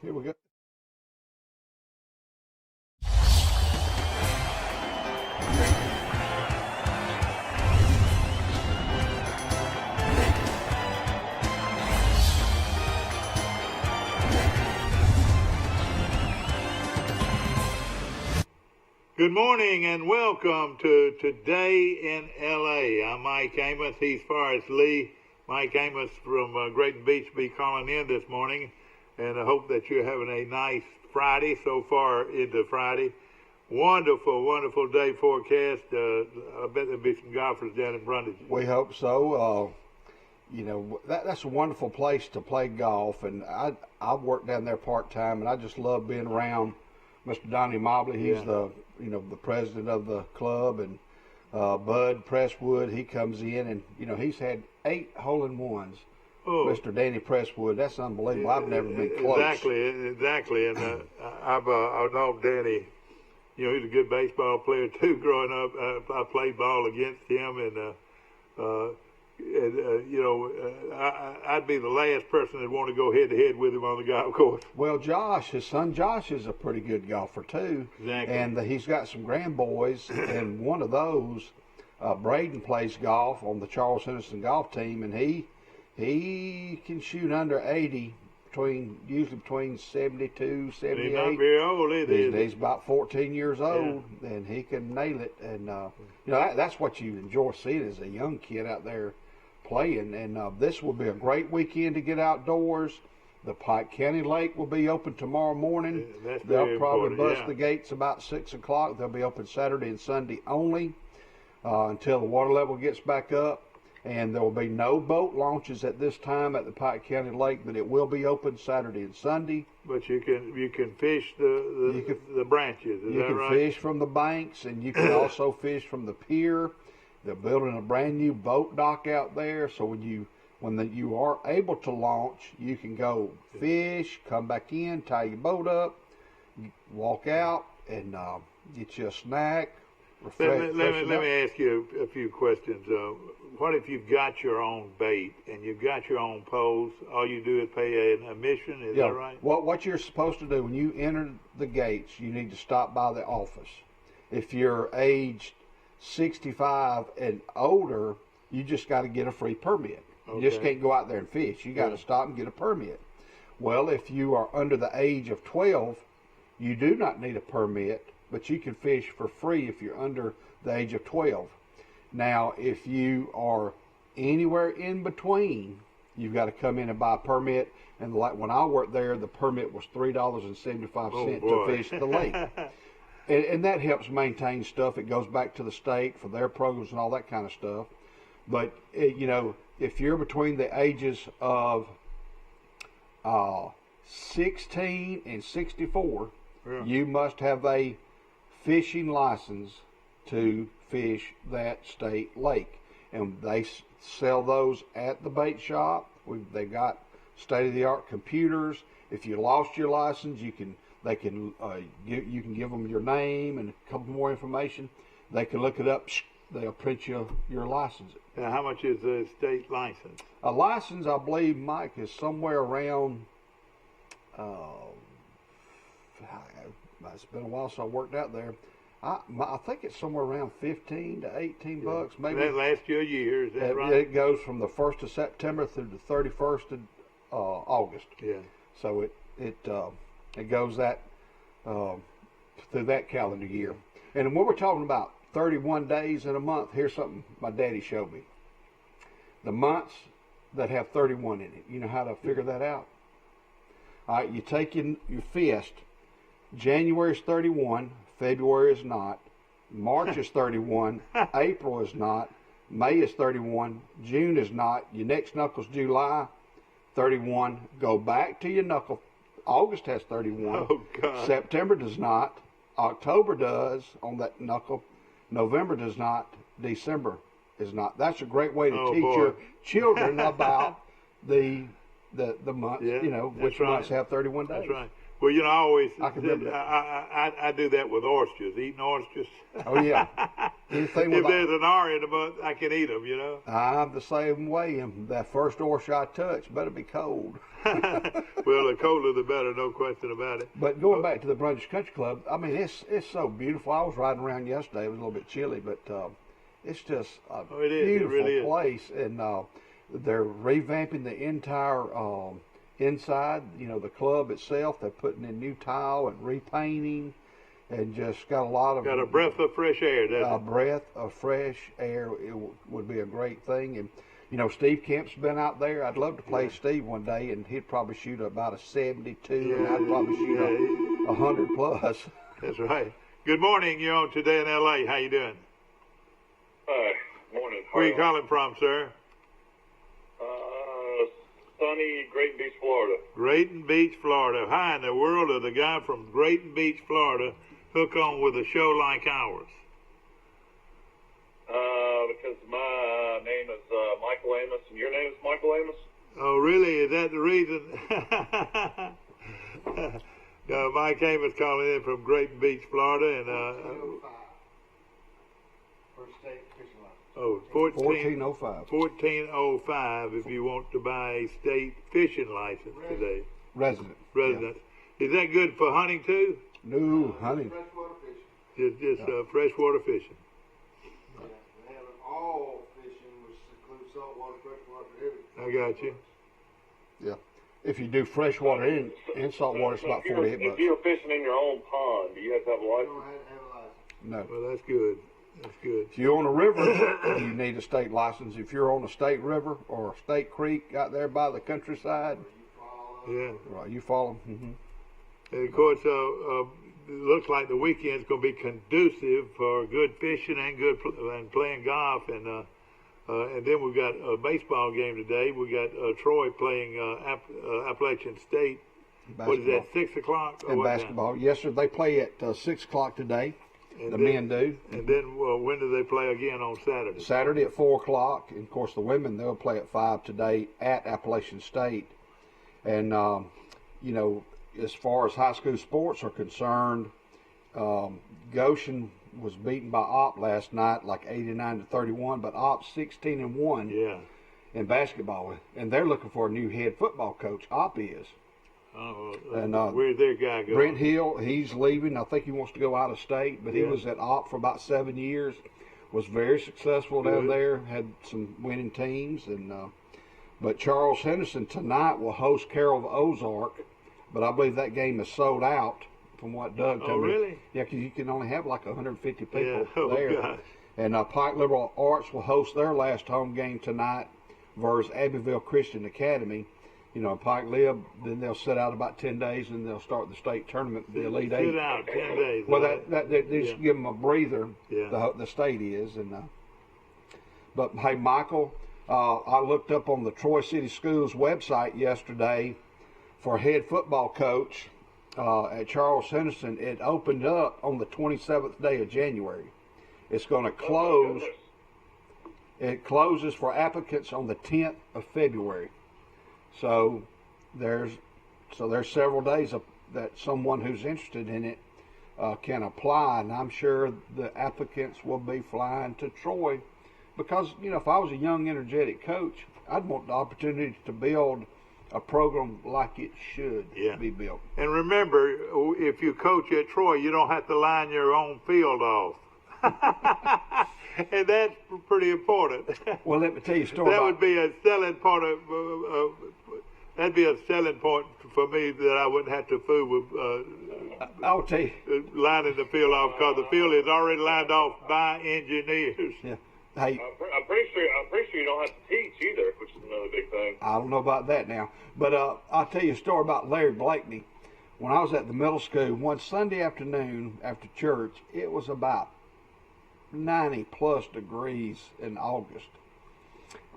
Here we go. Good morning and welcome to Today in LA. I'm Mike Amos. He's Forrest Lee. Mike Amos from Grayton Beach will be calling in this morning, and I hope that you're having a nice Friday so far into Friday. Wonderful, wonderful day forecast. I bet there'll be some golfers down in Brundage. We hope so. That's a wonderful place to play golf, and I work down there part-time, and I just love being around Mr. Donnie Mobley. He's the president of the club, and Bud Presswood, he comes in, and he's had 8 hole-in-ones. Oh. Mr. Danny Presswood, that's unbelievable. I've never been close. Exactly. And I've known Danny. He's a good baseball player too. Growing up, I played ball against him, and I'd be the last person that want to go head to head with him on the golf course. Well, his son Josh is a pretty good golfer too. Exactly. And he's got some grandboys, and one of those, Braden, plays golf on the Charles Henderson golf team, and he can shoot under 80, usually between 72, 78. He's not very old either. He's about 14 years old, and he can nail it. And that's what you enjoy seeing as a young kid out there playing. And this will be a great weekend to get outdoors. The Pike County Lake will be open tomorrow morning. They'll probably bust the gates about 6 o'clock. They'll be open Saturday and Sunday only until the water level gets back up. And there will be no boat launches at this time at the Pike County Lake, but it will be open Saturday and Sunday. But you can fish the branches. Is that right? You can fish from the banks, and you can also fish from the pier. They're building a brand new boat dock out there, so when you are able to launch, you can go fish, come back in, tie your boat up, walk out, and get you a snack. Let me ask you a few questions. What if you've got your own bait and you've got your own poles? All you do is pay an admission. Is that right? What you're supposed to do when you enter the gates, you need to stop by the office. If you're aged 65 and older, you just got to get a free permit. Okay. You just can't go out there and fish. You got to stop and get a permit. Well, if you are under the age of 12, you do not need a permit, but you can fish for free if you're under the age of 12. Now, if you are anywhere in between, you've got to come in and buy a permit. And like when I worked there, the permit was $3.75 to fish the lake. And that helps maintain stuff. It goes back to the state for their programs and all that kind of stuff. But, if you're between the ages of 16 and 64, you must have a fishing license to fish that state lake, and they sell those at the bait shop. They got state-of-the-art computers. If you lost your license, you can give them your name and a couple more information. They can look it up. They'll print you your license. Now, how much is a state license? A license, I believe, Mike, is somewhere around. It's been a while since I worked out there. I think it's somewhere around 15 to 18 bucks, maybe. That lasts you a year, is that right? It goes from the 1st of September through the 31st of August. Yeah. So it goes that through that calendar year. And when we're talking about 31 days in a month, here's something my daddy showed me. The months that have 31 in it. You know how to figure that out? All right, you take your fist. January is 31. February is not. March is 31. April is not. May is 31. June is not. Your next knuckle's July, 31. Go back to your knuckle. August has 31. Oh, God. September does not. October does on that knuckle. November does not. December is not. That's a great way to teach your children about the months, which months have 31 days. That's right. Well, you know, I always I can remember that. I do that with oysters, eating oysters. Oh yeah. Anything with If there's an R in them, I can eat them, you know. I'm the same way. And that first oyster I touch better be cold. Well, the colder the better, no question about it. But going back to the Brunswick Country Club, I mean, it's so beautiful. I was riding around yesterday. It was a little bit chilly, but it's just a beautiful really is. place. And they're revamping the entire inside. You know, the club itself. They're putting in new tile and repainting, and just got a lot of a breath of fresh air. Doesn't a it? breath of fresh air. It would be a great thing. And you know, Steve Kemp's been out there. I'd love to play Steve one day, and he'd probably shoot about a 72, and I'd probably shoot a 100 plus. That's right. Good morning. You're on Today in L.A. How you doing? Hi. Morning. Where are you calling from, sir? Sunny Great Beach, Florida. Grayton Beach, Florida. How in the world did a guy from Grayton Beach, Florida, hook on with a show like ours? Because my name is Michael Amos, and your name is Michael Amos? Oh, really? Is that the reason? Mike Amos calling in from Grayton Beach, Florida, and 1405. 1405 if you want to buy a state fishing license today. Resident. Resident. Is that good for hunting too? No, honey. Freshwater fishing. Just freshwater fishing. Yeah, they have it all fishing, which includes saltwater, freshwater, everything. I got you. Yeah. If you do freshwater and saltwater, it's about If 48 If bucks. you're fishing in your own pond, do you have to have a You license? don't have to have a license. No. Well, that's good. That's good. If you're on a river, you need a state license. If you're on a state river or a state creek out there by the countryside, Yeah. right, you follow. Mm-hmm. And of course, it looks like the weekend's going to be conducive for good fishing and and playing golf. And then we've got a baseball game today. We got Troy playing Appalachian State. What is that? 6 o'clock? And basketball. Yes, sir. They play at 6 o'clock today. The men do. And then when do they play again on Saturday? Saturday at 4 o'clock. And of course, the women, they'll play at 5 today at Appalachian State. And, you know, as far as high school sports are concerned, Goshen was beaten by Opp last night, like 89-31, but Opp's 16-1 Yeah. in basketball, and they're looking for a new head football coach. Opp is. And where's their guy going? Brent Hill, he's leaving. I think he wants to go out of state, but he Yeah. was at Opp for about 7 years. Was very successful down Good. there. Had some winning teams, and but Charles Henderson tonight will host Carroll of Ozark, but I believe that game is sold out. From what Doug told me. Really? Yeah, because you can only have like 150 people Yeah. Oh, there. gosh. And Pike Liberal Arts will host their last home game tonight versus Abbeville Christian Academy. You know, Pike Lib, then they'll sit out about 10 days and they'll start the state tournament, the Elite Sit Eight. out 10 days. Well, they just give them a breather, Yeah. the state is. But, hey, Michael, I looked up on the Troy City Schools website yesterday for head football coach. At Charles Henderson, it opened up on the 27th day of January. It's going to close. It closes for applicants on the 10th of February. So there's several days that someone who's interested in it can apply, and I'm sure the applicants will be flying to Troy because, you know, if I was a young, energetic coach, I'd want the opportunity to build a program like it should be built. And remember, if you coach at Troy, you don't have to line your own field off. And that's pretty important. Well, let me tell you a story. That would be a selling part of. That'd be a selling point for me that I wouldn't have to fool with I'll tell you. lining the field off because the field is already lined off by engineers. Yeah. Hey, I'm pretty sure you don't have to teach either, which is another big thing. I don't know about that now, but I'll tell you a story about Larry Blakeney. When I was at the middle school, one Sunday afternoon after church, it was about 90 plus degrees in August,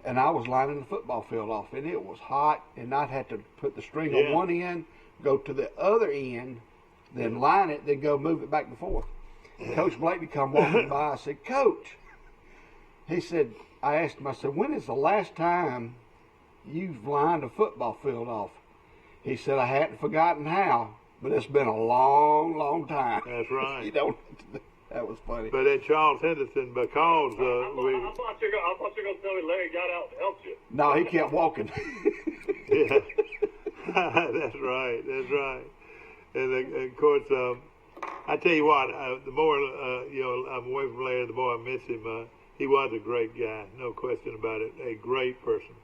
and I was lining the football field off, and it was hot, and I'd have to put the string on one end, go to the other end, then line it, then go move it back and forth. Coach Blakeney come walking by. I said, "Coach," he said, I asked him, I said, "When is the last time you've lined a football field off?" He said, "I hadn't forgotten how." But it's been a long, long time. That's right. You know, that was funny. But at Charles Henderson, because I thought you were going to tell me Larry got out and helped you. No, he kept walking. yeah, that's right. That's right. And of course, I tell you what, the more I'm away from Larry, the more I miss him. He was a great guy, no question about it. A great person.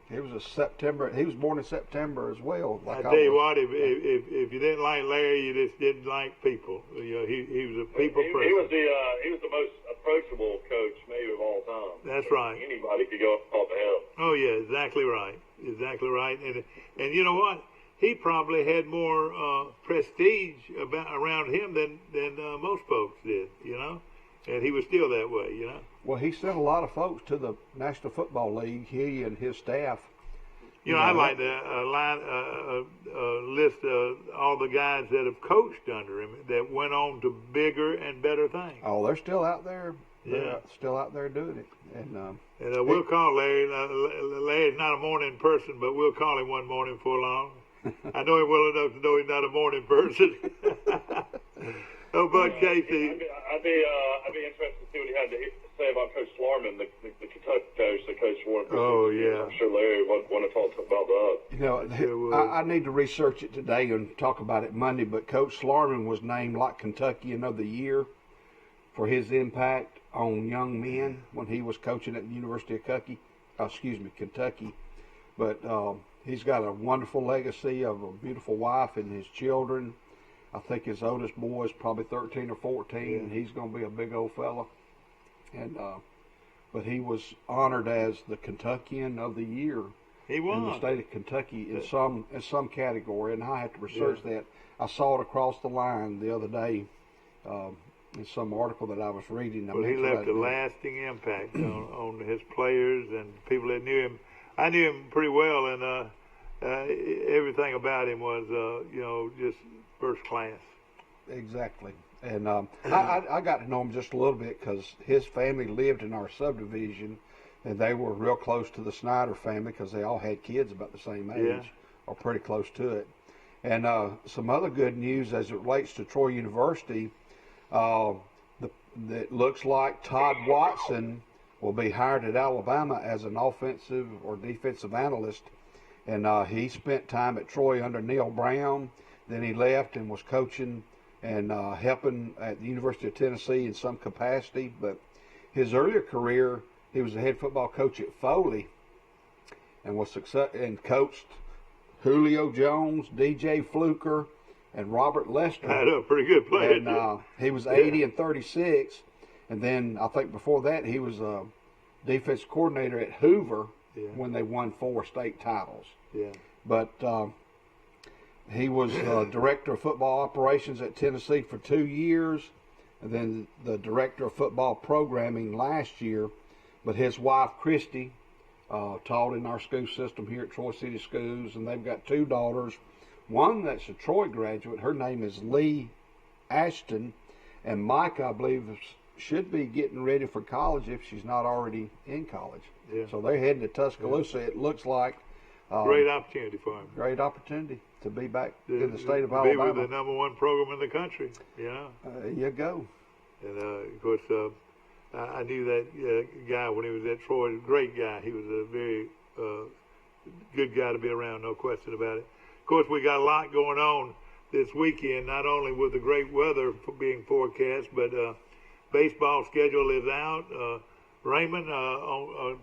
He was born in September as well. I tell you what, if you didn't like Larry, you just didn't like people. You know, he was a people person. He was the most approachable coach maybe of all time. That's right. Anybody could go up and talk to him. Oh yeah, exactly right. Exactly right. And you know what? He probably had more prestige around him than most folks did, you know, and he was still that way, you know. Well, he sent a lot of folks to the National Football League. He and his staff. You know, I'd like to list all the guys that have coached under him that went on to bigger and better things. Oh, they're still out there. Yeah. They're still out there doing it. And we'll call Larry. Larry's not a morning person, but we'll call him one morning before long. I know him well enough to know he's not a morning person. Oh, Bud Casey. I'd be interested to see what he had to say about Coach Slarman, the Kentucky coach that coached Warren. Oh, yeah. I'm sure Larry would want to talk about that. You know, I need to research it today and talk about it Monday, but Coach Slarman was named like Kentuckian of the Year for his impact on young men when he was coaching at the University of Kentucky. But he's got a wonderful legacy of a beautiful wife and his children. I think his oldest boy is probably 13 or 14, and he's going to be a big old fella. And but he was honored as the Kentuckian of the Year in the state of Kentucky in some category, and I had to research that. I saw it across the line the other day in some article that I was reading. Well, he left a lasting impact on his players and people that knew him. I knew him pretty well, and everything about him was, just first class. Exactly. And I got to know him just a little bit because his family lived in our subdivision, and they were real close to the Snyder family because they all had kids about the same age or pretty close to it. And some other good news as it relates to Troy University, it looks like Todd Watson will be hired at Alabama as an offensive or defensive analyst. And he spent time at Troy under Neil Brown. Then he left and was coaching and helping at the University of Tennessee in some capacity. But his earlier career, he was the head football coach at Foley and was and coached Julio Jones, DJ Fluker, and Robert Lester. Had a pretty good player. And he was 80 and 36. And then I think before that he was a defensive coordinator at Hoover when they won 4 state titles. Yeah. But he was director of football operations at Tennessee for 2 years, and then the director of football programming last year. But his wife, Christy, taught in our school system here at Troy City Schools, and they've got 2 daughters. One that's a Troy graduate, her name is Lee Ashton, and Micah, I believe, should be getting ready for college if she's not already in college. Yeah. So they're heading to Tuscaloosa, it looks like. Great opportunity for him. Great opportunity to be back in the state of Alabama. Alabama. Be with the #1 program in the country, There you go. And, of course, I knew that guy when he was at Troy. Great guy. He was a very good guy to be around, no question about it. Of course, we got a lot going on this weekend, not only with the great weather being forecast, but baseball schedule is out. Raymond,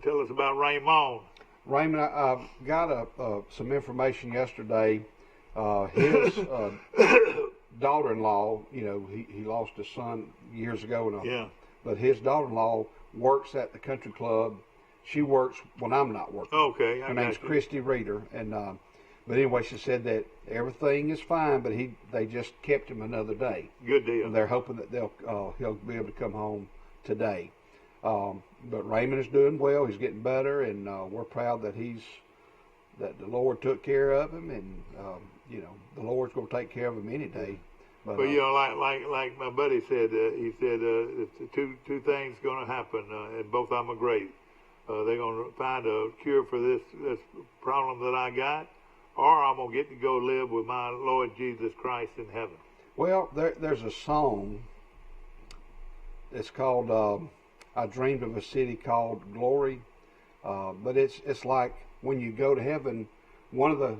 tell us about Raymond. Raymond, I got some information yesterday. His daughter-in-law, he lost his son years ago. But his daughter-in-law works at the country club. She works when I'm not working. Okay. Her name's Christy Reeder. And but anyway, she said that everything is fine, but they just kept him another day. Good deal. And they're hoping that he'll be able to come home today. But Raymond is doing well. He's getting better, and we're proud that the Lord took care of him, and the Lord's going to take care of him any day. But like my buddy said, he said two things going to happen, and both of them are great. They're going to find a cure for this problem that I got, or I'm going to get to go live with my Lord Jesus Christ in heaven. Well, there's a song. It's called I Dreamed of a City Called Glory. But it's like when you go to heaven, one of the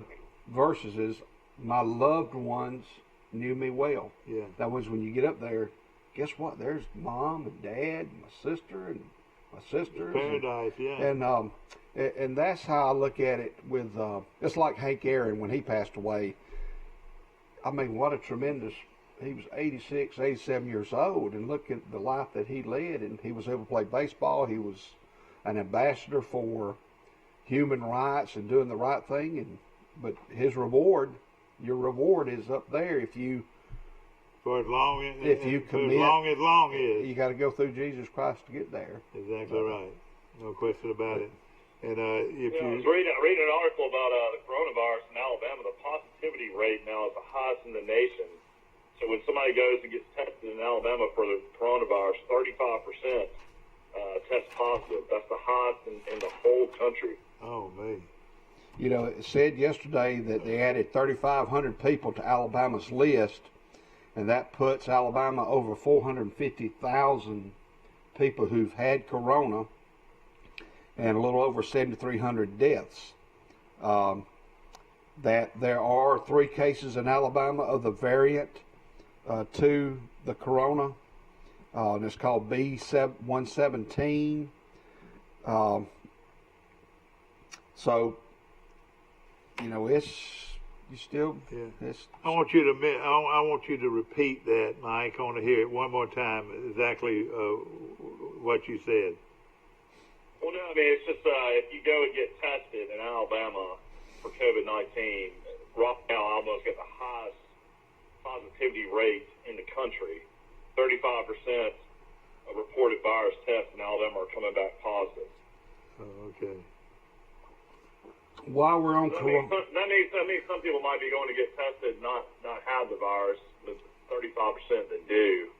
verses is, my loved ones knew me well. Yeah. That was when you get up there, guess what? There's mom and dad, and my sister and my sisters. Paradise, yeah. And that's how I look at it with, it's like Hank Aaron when he passed away. I mean, what a tremendous, he was 86, 87 years old, and look at the life that he led, and he was able to play baseball. He was an ambassador for human rights and doing the right thing, but his reward, your reward is up there if you For as long as commit, as long is. You got to go through Jesus Christ to get there. Exactly right. No question about it. And if I was reading an article about the coronavirus in Alabama. The positivity rate now is the highest in the nation. So when somebody goes and gets tested in Alabama for the coronavirus, 35% test positive. That's the highest in the whole country. Oh, man. You know, it said yesterday that they added 3,500 people to Alabama's list, and that puts Alabama over 450,000 people who've had corona and a little over 7,300 deaths. That there are 3 cases in Alabama of the variant to the corona, and it's called B117. So, you know, it's I want you to repeat that, Mike. I want to hear it one more time, exactly what you said. Well, no, I mean, it's just if you go and get tested in Alabama for COVID-19, right now Alabama's got the highest positivity rate in the country. 35% of reported virus tests in Alabama are coming back positive. Oh, okay. While we're on corona, that means some people might be going to get tested, not have the virus, but 35% that do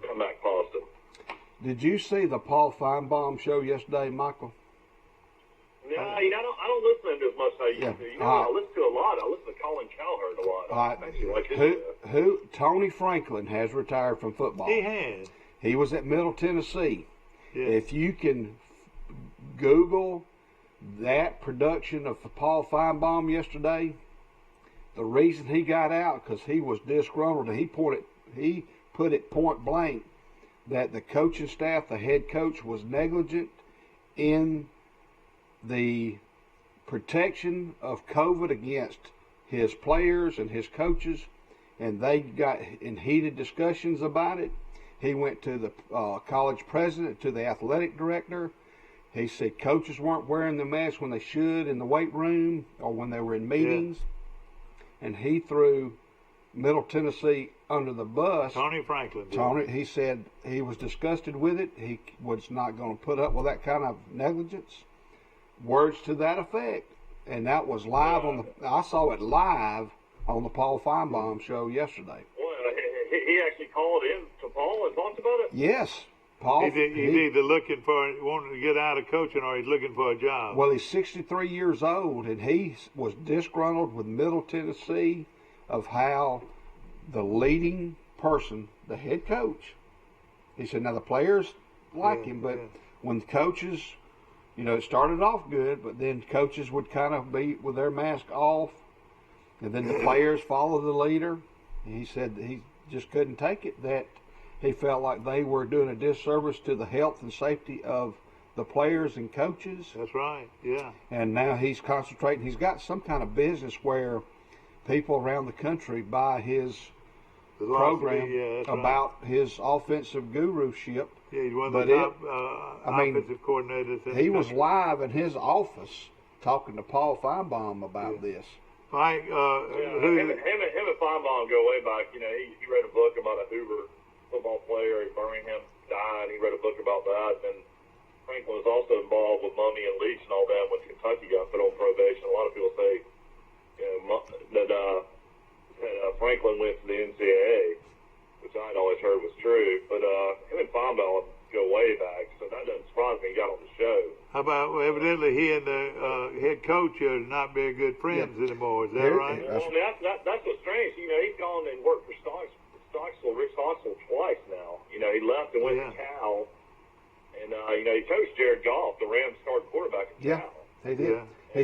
come back positive. did you see the Paul Feinbaum show yesterday, Michael? Yeah, I don't listen to him as much as I used to. I listen to a lot. I listen to Colin Cowherd a lot. I actually like his Tony Franklin has retired from football. He has. He was at Middle Tennessee. Yeah. If you can Google that production of Paul Feinbaum yesterday, the reason he got out because he was disgruntled, and he put it point blank that the coaching staff, the head coach, was negligent in the protection of COVID against his players and his coaches, and they got in heated discussions about it. He went to the college president, to the athletic director. He said coaches weren't wearing the mask when they should in the weight room or when they were in meetings. Yeah. And he threw Middle Tennessee under the bus. Tony Franklin. He said he was disgusted with it. He was not going to put up with that kind of negligence. Words to that effect. And that was live I saw it live on the Paul Feinbaum show yesterday. Well, he actually called in to Paul and talked about it? Yes. Paul, he's either wanting to get out of coaching, or he's looking for a job. Well, he's 63 years old, and he was disgruntled with Middle Tennessee of how the leading person, the head coach, he said, now the players like him, but when the coaches, it started off good, but then coaches would kind of be with their mask off, and then the players follow the leader. And he said he just couldn't take it, that he felt like they were doing a disservice to the health and safety of the players and coaches. That's right, yeah. And now he's concentrating. He's got some kind of business where people around the country buy his program about his offensive guruship. Yeah, he's one of the top offensive coordinators. He was live in his office talking to Paul Feinbaum about this. Mike, him and Feinbaum go way back. He read a book about a Hoover football player in Birmingham died. He read a book about that. And Franklin was also involved with Mummy and Leach and all that when Kentucky got put on probation. A lot of people say that Franklin went to the NCAA, which I'd always heard was true. But him and Feinbaum go way back, so that doesn't surprise me he got on the show. How about, well, evidently he and the head coach are not very good friends anymore. Is that right? Well, I mean, that's what's strange. You know, he's gone and worked for Rick Stocksville twice now. You know, he left and went to Cal. And, you know, he coached Jared Goff, the Rams starting quarterback at Cal. They did. Yeah. He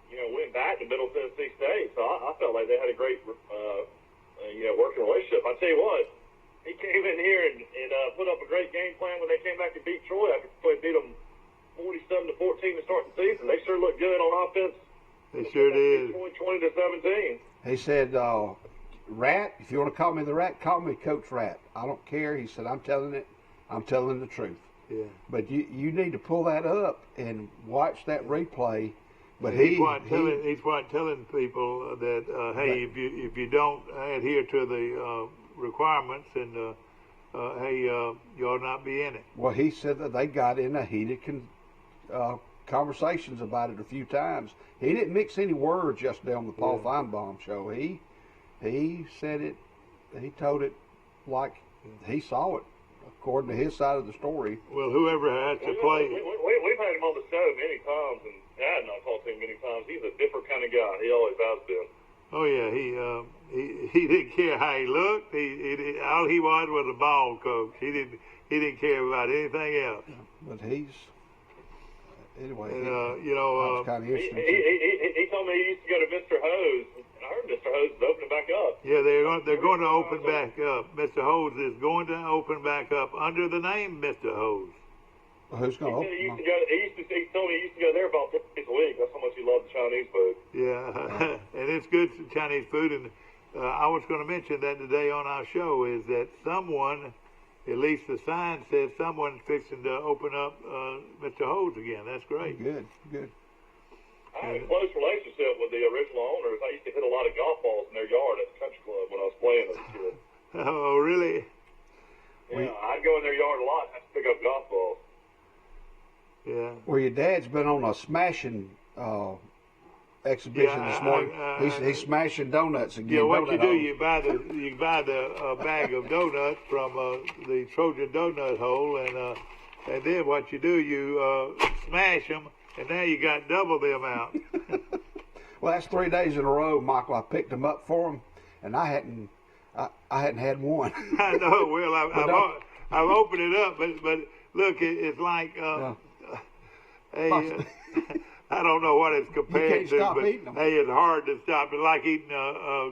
you know, went back to Middle Tennessee State. So I felt like they had a great, you know, working relationship. I tell you what, he came in here and put up a great game plan when they came back to beat Troy after Troy beat them 47-14 to start the season. They sure looked good on offense. They sure did. 20-17. He said, Rat, if you want to call me the Rat, call me Coach Rat. I don't care. He said, I'm telling the truth. Yeah. But you need to pull that up and watch that replay. But he's telling people that hey, if you don't adhere to the requirements, and hey, you ought not be in it. Well, he said that they got in a heated conversations about it a few times. He didn't mix any words yesterday on the Paul Feinbaum show. He said it. He told it like he saw it, according to his side of the story. Well, whoever has to play. We've had him on the show many times, and Dad and I talked to him many times. He's a different kind of guy. He always has been. Oh yeah, he didn't care how he looked. All he was a ball coach. He didn't care about anything else. But he's anyway. And, you know, kind of interesting. He told me he used to go to Mr. Hose, and I heard Mr. Hose is opening back up. Yeah, they're going to open back up. Mr. Hose is going to open back up under the name Mr. Hose. Well, who's going to open? He told me he used to go there about 3 days a week. That's how much he loved the Chinese food. Yeah, and it's good Chinese food. And I was going to mention that today on our show is that someone, at least the sign says someone's fixing to open up Mr. Hose again. That's great. Good. I had a close relationship with the original owners. I used to hit a lot of golf balls in their yard at the country club when I was playing as a kid. Oh, really? Yeah, I'd go in their yard a lot and have to pick up golf balls. Yeah. Well, your dad's been on a smashing exhibition this morning. He's smashing donuts again. Yeah, what you do, you buy the bag of donuts from the Trojan Donut Hole, and then what you do, you smash them, and now you got double the amount. Well, that's 3 days in a row, Michael. I picked them up for him, and I hadn't had one. I know. Well, I've opened it up, but look, it's like. Hey, I don't know what it's compared to, but hey, it's hard to stop. It's like eating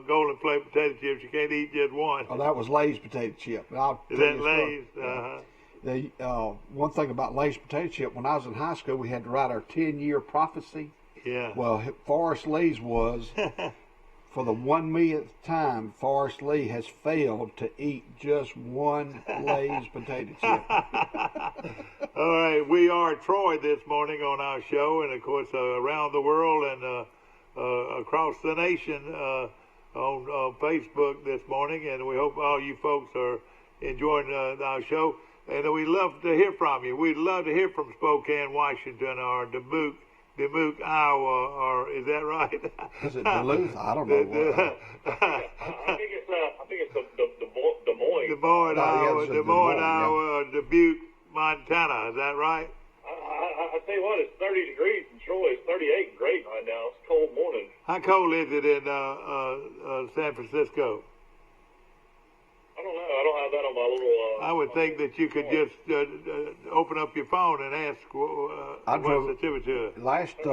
golden flake potato chips. You can't eat just one. Oh, that was Lay's potato chip. Is that Lay's? One thing about Lay's potato chip, when I was in high school, we had to write our 10-year prophecy. Yeah. Well, Forrest Lee's was, for the 1 millionth time, Forrest Lee has failed to eat just one Lay's potato chip. All right, we are Troy this morning on our show, and of course around the world and across the nation on Facebook this morning, and we hope all you folks are enjoying our show. And we'd love to hear from you. We'd love to hear from Spokane, Washington, or Dubuque, Iowa, or is that right? Is it Duluth? I don't know. I think it's Des Moines. Des Moines, Iowa, or Dubuque, Montana. Is that right? I tell you what, it's 30 degrees in Troy. It's 38 great right now. It's a cold morning. How cold is it in San Francisco? I don't know. I don't have that on my little. I would think that you could just open up your phone and ask what's the temperature. The locations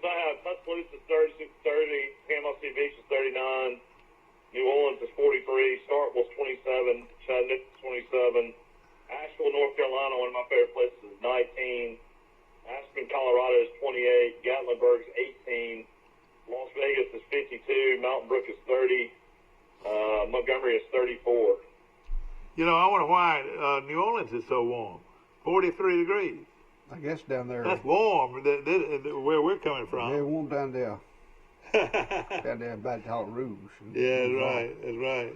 I have: Tuscaloosa is 36, 30. Panama City Beach is 39. New Orleans is 43. Starkville's 27. Chattanooga is 27. Asheville, North Carolina, one of my favorite places, is 19. Aspen, Colorado is 28. Gatlinburg is 18. Las Vegas is 52. Mountain Brook is 30. Montgomery is 34. You know, I wonder why New Orleans is so warm. 43 degrees. I guess down there. That's warm, where we're coming from. Yeah, warm down there. Down there in Baton Rouge. Yeah, that's right.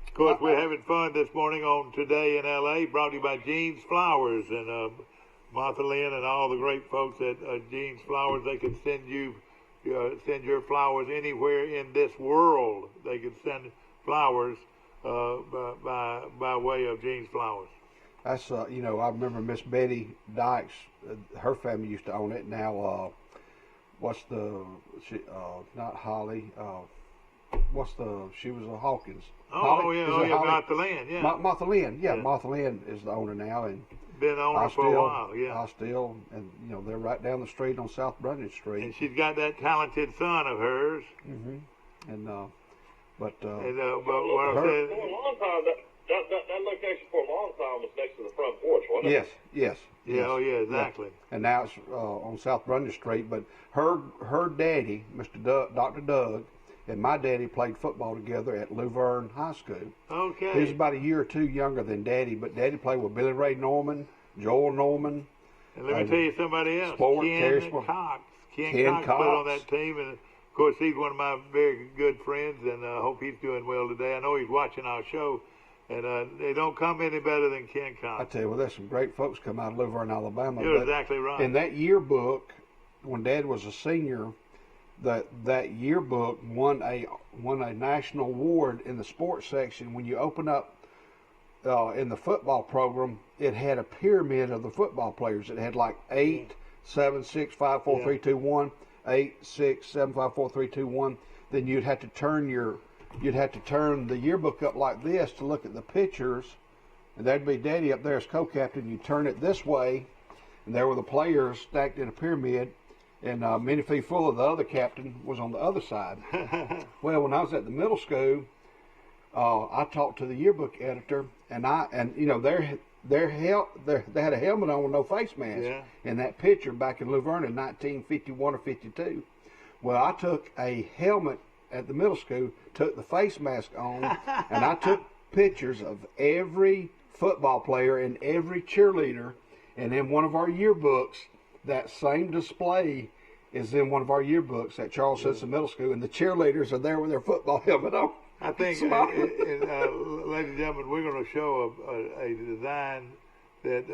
Of course, we're having fun this morning on Today in L.A., brought to you by Jean's Flowers, and Martha Lynn and all the great folks at Jean's Flowers. They can send your flowers anywhere in this world. They can send flowers by way of Gene's Flowers. That's I remember Miss Betty Dykes, her family used to own it. Now, not Holly. She was a Hawkins. Holly, Martha Lynn, yeah. Martha Lynn, yeah. Martha Lynn is the owner now, and been owner for a while, yeah. They're right down the street on South Brunion Street. And she's got that talented son of hers. Mm-hmm. And for a long time, that location for a long time was next to the front porch, wasn't it? Yes. Yeah, oh yeah, exactly. Yeah. And now it's on South Brunion Street. But her daddy, Dr. Doug, and my daddy played football together at Luverne High School. Okay. He was about a year or two younger than Daddy, but Daddy played with Billy Ray Norman, Joel Norman. And let me tell you somebody else, Ken Cox. Ken Cox played on that team, and of course he's one of my very good friends, and I hope he's doing well today. I know he's watching our show, and they don't come any better than Ken Cox. I tell you, well, there's some great folks come out of Luverne, Alabama. You're exactly right. In that yearbook, when Dad was a senior, that yearbook won a national award in the sports section. When you open up in the football program, it had a pyramid of the football players. It had like 8, 7, 6, 5, 4, 3, 2, 1, 8, 6, 7, 5, 4, 3, 2, 1. Then you'd have to turn the yearbook up like this to look at the pictures, and there'd be Daddy up there as co-captain. You turn it this way, and there were the players stacked in a pyramid. And Minnie Fee Fuller, the other captain, was on the other side. Well, when I was at the middle school, I talked to the yearbook editor, and they had a helmet on with no face mask in that picture back in Luverne in 1951 or 52. Well, I took a helmet at the middle school, took the face mask on, and I took pictures of every football player and every cheerleader, and in one of our yearbooks, that same display is in one of our yearbooks at Charles Simpson Middle School, and the cheerleaders are there with their football helmet on. I think, ladies and gentlemen, we're going to show a design that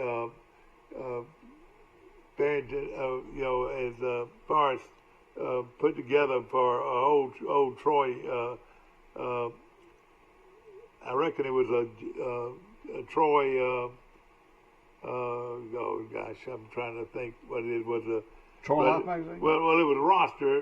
Barrington, as far as put together for old Troy. I reckon it was a Troy. Oh gosh, I'm trying to think what it was. Troy Life magazine. Well, it was a roster,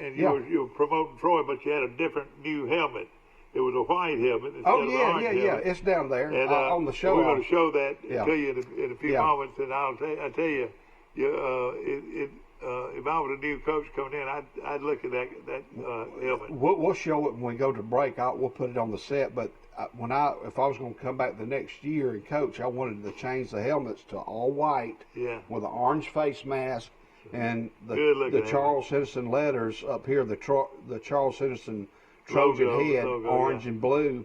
and you were promoting Troy, but you had a different new helmet. It was a white helmet instead of an orange helmet. It's down there and, on the show. We're going to show that to you in a few moments, and I tell you, if I was a new coach coming in, I'd look at that helmet. We'll show it when we go to break. We'll put it on the set, but. If I was going to come back the next year and coach, I wanted to change the helmets to all white with an orange face mask and the Charles Citizen letters up here, the Charles Citizen Trojan head, orange and blue,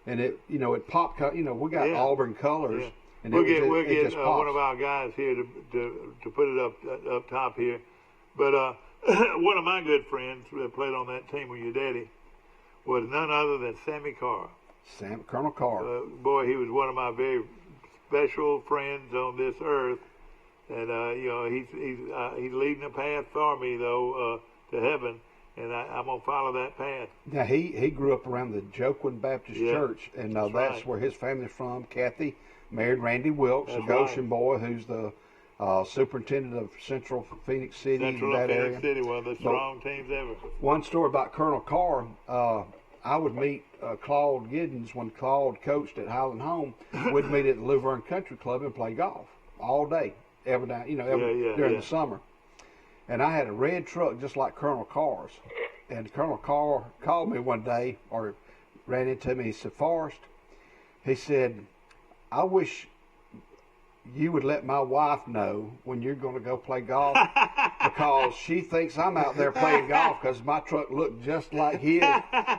and it popped. We got Auburn colors. Yeah. And we'll get one of our guys here to put it up top here. But one of my good friends that played on that team with your daddy was none other than Sammy Carr. Colonel Carr. Boy, he was one of my very special friends on this earth, and he's leading a path for me though to heaven, and I'm gonna follow that path. Now he grew up around the Joaquin Baptist Church, and that's right. Where his family's from. Kathy married Randy Wilkes, a Goshen boy who's the superintendent of Central Phoenix City. Phoenix City, one of the strong teams ever. One story about Colonel Carr. I would meet Claude Giddens when Claude coached at Highland Home. We'd meet at the Luverne Country Club and play golf all day, every day, during the summer. And I had a red truck just like Colonel Carr's. And Colonel Carr called me one day, or ran into me. He said, "Forrest," he said, "I wish you would let my wife know when you're going to go play golf because she thinks I'm out there playing golf because my truck looked just like his."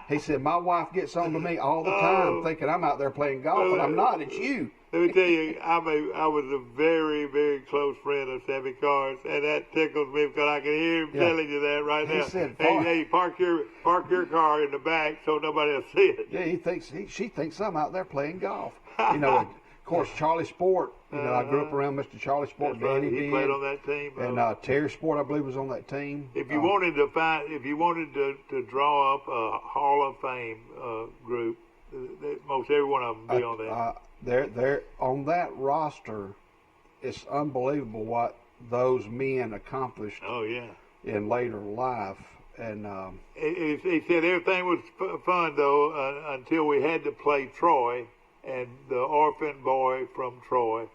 He said, "My wife gets on to me all the time thinking I'm out there playing golf, and I'm not. It's you." Let me tell you, I was a very, very close friend of Sammy Carr's, and that tickles me because I can hear him telling you that right now. Said, hey, park your car in the back so nobody will see it. Yeah, she thinks I'm out there playing golf. Of course, Charlie Sport. I grew up around Mr. Charlie Sport. Danny he played on that team. And Terry Sport, I believe, was on that team. If you wanted to draw up a Hall of Fame group, Most every one of them be on that. They're on that roster. It's unbelievable what those men accomplished. Oh yeah. In later life, and he said everything was fun though until we had to play Troy and the orphan boy from Troy,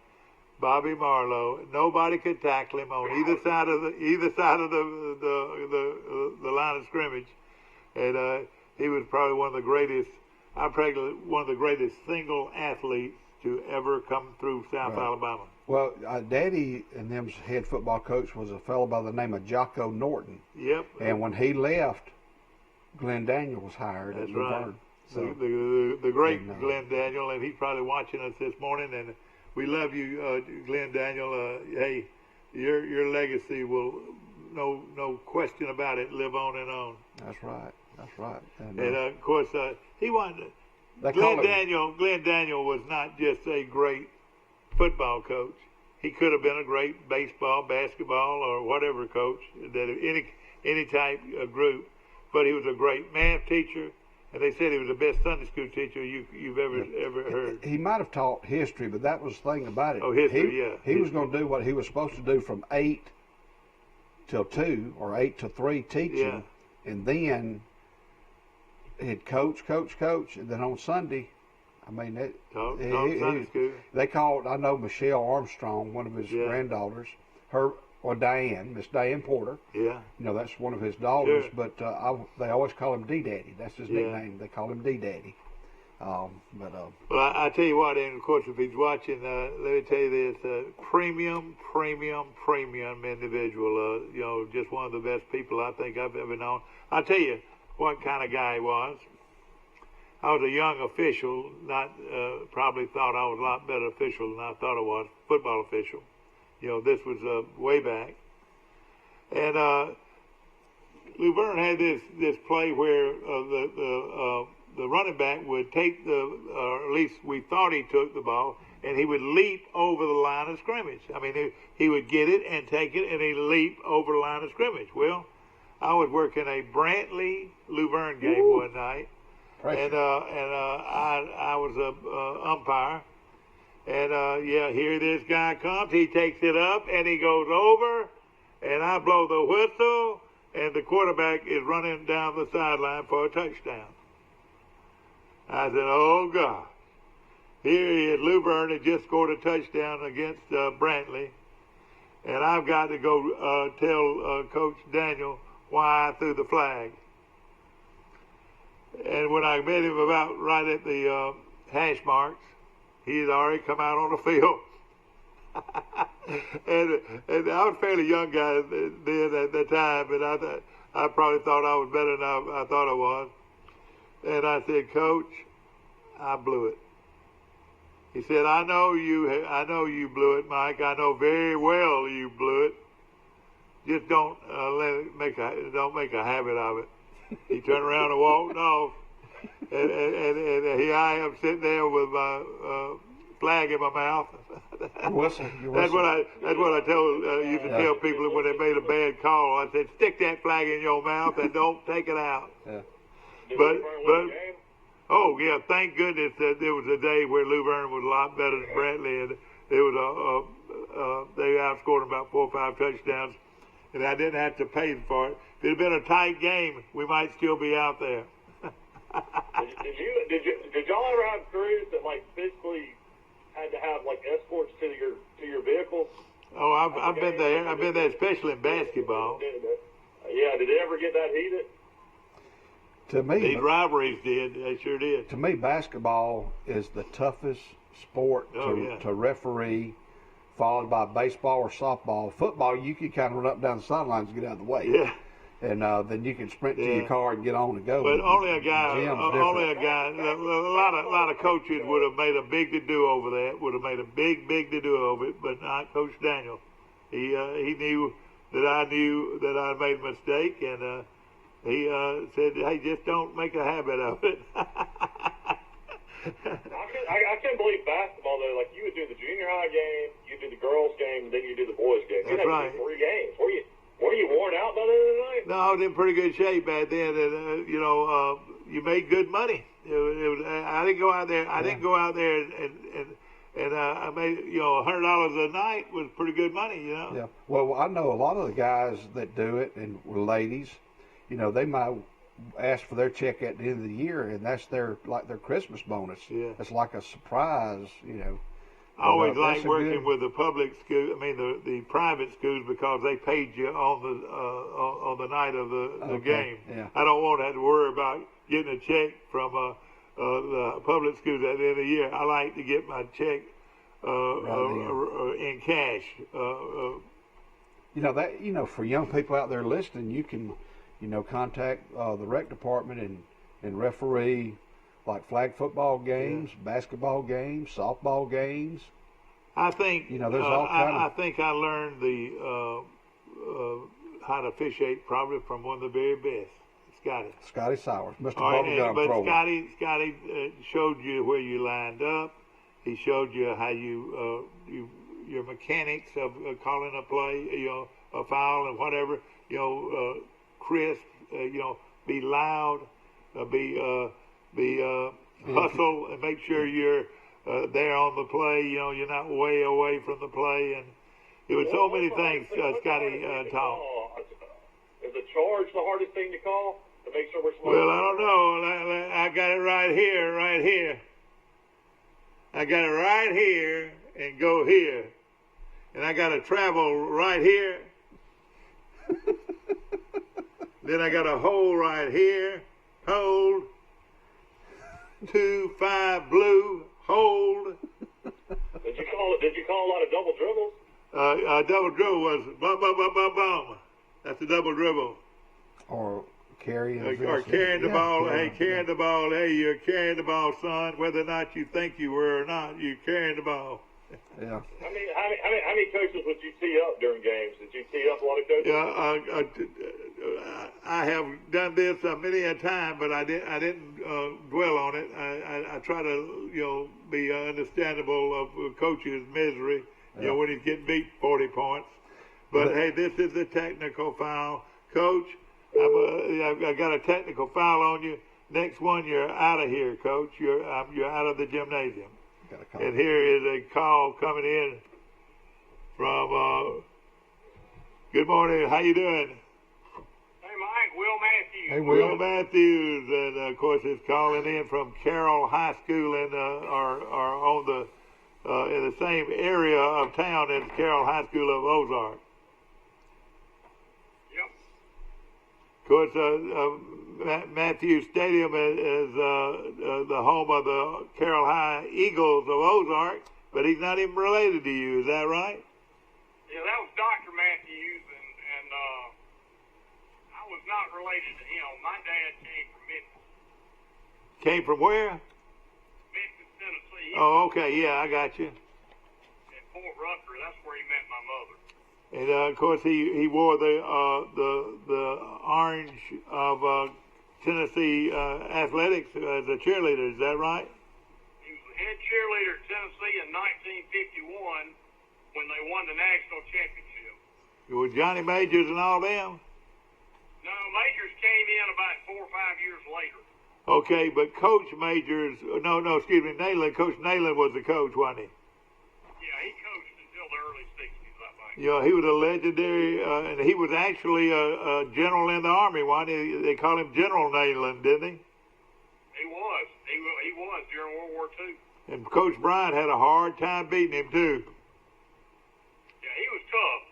Bobby Marlowe. Nobody could tackle him on either side of the line of scrimmage, and he was probably one of the greatest. One of the greatest single athletes to ever come through South Alabama. Well, Daddy and them's head football coach was a fellow by the name of Jocko Norton. Yep. And when he left, Glenn Daniel was hired. That's at right. Laverne. So, the great Glenn Daniel, and he's probably watching us this morning. And we love you, Glenn Daniel. Hey, your legacy will, no question about it, live on and on. That's right. That's right. And of course, he wanted. Glenn Daniel was not just a great football coach. He could have been a great baseball, basketball, or whatever coach, that any type of group. But he was a great math teacher, and they said he was the best Sunday school teacher you've ever heard. He might have taught history, but that was the thing about it. Oh, history, He was going to do what he was supposed to do from 8 till 2 or 8 to 3 teaching, and then he'd coach, and then on Sunday, I mean, they called, I know Michelle Armstrong, one of his granddaughters, Miss Diane Porter. Yeah. You know, that's one of his daughters, but they always call him D-Daddy. That's his nickname. They call him D-Daddy. Well, I tell you what, and of course, if he's watching, let me tell you this, premium individual, just one of the best people I think I've ever known. I'll tell you what kind of guy he was. I was a young official, probably thought I was a lot better official than I thought I was, football official. This was way back. And Laverne had this play where the running back would take or at least we thought he took the ball, and he would leap over the line of scrimmage. I mean, he would get it and take it, and he'd leap over the line of scrimmage. Well, I was working a Brantley-Luverne game one night, and I was a umpire, and here this guy comes. He takes it up and he goes over, and I blow the whistle, and the quarterback is running down the sideline for a touchdown. I said, "Oh God, here he is. Luverne had just scored a touchdown against Brantley, and I've got to go tell Coach Daniel why I threw the flag." And when I met him about right at the hash marks, he had already come out on the field. and I was a fairly young guy then at that time, and I probably thought I was better than I thought I was. And I said, "Coach, I blew it." He said, I know you blew it, Mike. I know very well you blew it. Just don't make a habit of it." He turned around and walked off, and here I am sitting there with my flag in my mouth. That's what I used to tell people when they made a bad call. I said, "Stick that flag in your mouth and don't take it out." Yeah. But oh yeah, thank goodness that there was a day where Luverne was a lot better than Brantley, and there was they outscored them about 4 or 5 touchdowns, and I didn't have to pay for it. If it had been a tight game, we might still be out there. Did y'all ever have crews that physically had to have escorts to your vehicle? Oh, I've been there. I've been there, especially in basketball. Yeah, did it ever get that heated? To me, these rivalries did. They sure did. To me, basketball is the toughest sport to referee, followed by baseball or softball. Football, you can kind of run up and down the sidelines and get out of the way. Yeah. And then you can sprint to your car and get on and go. But only a guy. A lot of coaches would have made a big to-do over that. Would have made a big to-do over it, but not Coach Daniel. He knew that I made a mistake, and he said, "Hey, just don't make a habit of it." I can't believe basketball though. You would do the junior high game, you do the girls game, and then you do the boys game. That's right. 3 games. Were you worn out by the end of the night? No, I was in pretty good shape back then, and you made good money. I didn't go out there. I didn't go out there and I made $100 a night was pretty good money. Yeah. Well, I know a lot of the guys that do it and ladies, they might ask for their check at the end of the year, and that's their Christmas bonus. Yeah. It's like a surprise. I always like that's a working good- with the public school. I mean the private schools because they paid you on the night of the Okay, game. yeah. I don't want to have to worry about getting a check from the public schools at the end of the year. I like to get my check in cash. For young people out there listening, you can, contact the rec department and referee like flag football games, basketball games, softball games. I think there's all kind I of. think I learned the how to officiate probably from one of the very best, Scotty Sowers, Mr. All right, Bubblegum but Thrower. Scotty showed you where you lined up. He showed you how your mechanics of calling a play, a foul and whatever. Crisp. Be loud. Be hustle and make sure you're there on the play. You're not way away from the play. And it was so many things Scotty taught. Is the charge the hardest thing to call to make sure we're smart? Well, I don't know. I got it right here. I got it right here and go here. And I got to travel right here. Then I got a hole right here. Hold. 2-5 blue. Hold. Did you call a lot of double dribbles? Double dribble was bum, bum, bum, bum, bum. That's a double dribble. Or carrying. Or carrying the ball. Carrying The ball. Hey, you're carrying the ball, son. Whether or not you think you were or not, you're carrying the ball. Yeah. How many coaches would you tee up during games? Did you tee up a lot of coaches? Yeah, I have done this many a time, but I didn't dwell on it. I try to be understandable of coach's misery. When he's getting beat 40 points. But hey, this is a technical foul, Coach. I got a technical foul on you. Next one, you're out of here, Coach. You're out of the gymnasium. And here is a call coming in from. Good morning. How you doing? Hey, Mike. Will Matthews. Hey, Will Matthews, and of course, it's calling in from Carroll High School, and are on the in the same area of town as Carroll High School of Ozark. Yep. Of course, Matthews Stadium is the home of the Carroll High Eagles of Ozark, but he's not even related to you. Is that right? Yeah, that was Dr. Matthews, and I was not related to him. My dad came from Memphis. Came from where? Memphis, Tennessee. Oh, okay. Yeah, I got you. At Fort Rucker, that's where he met my mother. And of course, he wore the orange of Tennessee athletics as a cheerleader. Is that right? He was the head cheerleader at Tennessee in 1951 when they won the national championship. With Johnny Majors and all them? No, Majors came in about 4 or 5 years later. Okay, but Coach Majors, excuse me, Nayland. Coach Nayland was the coach, wasn't he? Yeah, he coached until the early 60s, I think. He was a legendary, and he was actually a general in the Army, wasn't he? They called him General Nayland, didn't he? He was. He was during World War II. And Coach Bryant had a hard time beating him, too. Yeah, he was tough.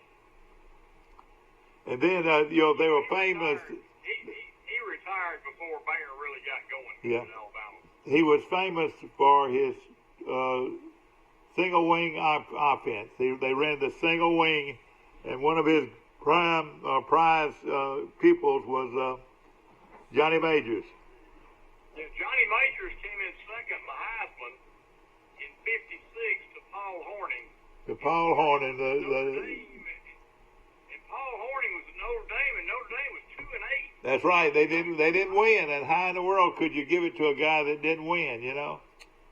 And then, they were famous. He retired before Banger really got going in Alabama. He was famous for his single wing offense. They ran the single wing, and one of his prize pupils was Johnny Majors. Yeah, Johnny Majors came in second in the Heisman in '56 to Paul Horning. To Paul Horning, and Paul Horning was at Notre Dame, and Notre Dame was 2-8. That's right. They didn't win. And how in the world could you give it to a guy that didn't win? It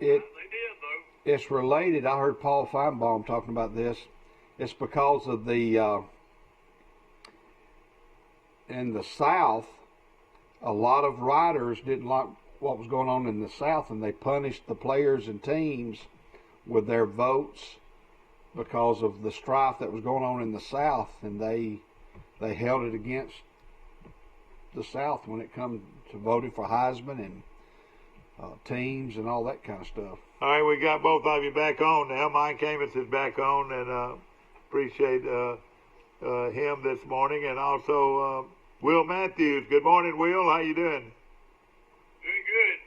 They did, though. it's related. I heard Paul Feinbaum talking about this. It's because of the in the South, a lot of writers didn't like what was going on in the South, and they punished the players and teams with their votes because of the strife that was going on in the South, and they held it against the South when it comes to voting for Heisman and teams and all that kind of stuff. All right, we got both of you back on now. Mike Amos is back on, and appreciate him this morning, and also Will Matthews. Good morning, Will. How you doing? Doing good.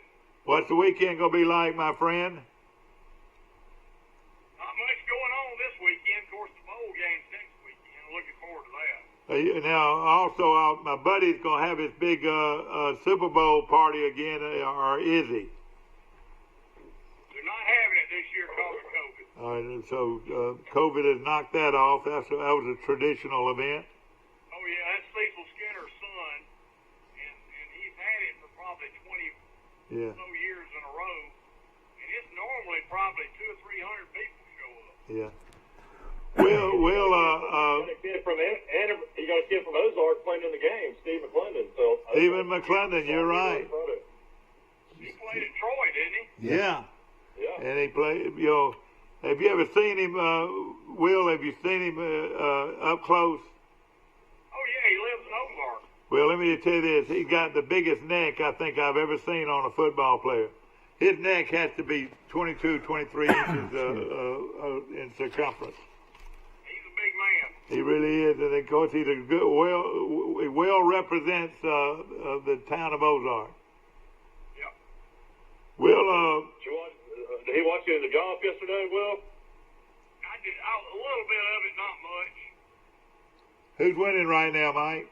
What's the weekend gonna be like, my friend? Not much going on this weekend. Of course, the bowl game's next weekend. Looking forward to that. Now, also, my buddy's gonna have his big Super Bowl party again, or is he? They're not having it this year because of COVID. All right, so COVID has knocked that off. That was a traditional event. Oh yeah, that's Cecil Skinner's son, and he's had it for probably 20 so years in a row. And it's normally probably 200 or 300 people show up. Yeah. Will You got a kid from Ozark playing in the game, Steve McClendon. So Stephen McClendon, you're right. He played in Troy, didn't he? Yeah. Yeah. And he played. Have you ever seen him, Will? Have you seen him up close? Oh yeah, he lives in Ozark. Well, let me tell you this. He got the biggest neck I think I've ever seen on a football player. His neck has to be 22, 23 inches in circumference. He's a big man. He really is, and of course he's a good, well represents the town of Ozark. Yeah. Will, Did he watch you in the golf yesterday, Will? I did a little bit of it, not much. who's winning right now, Mike?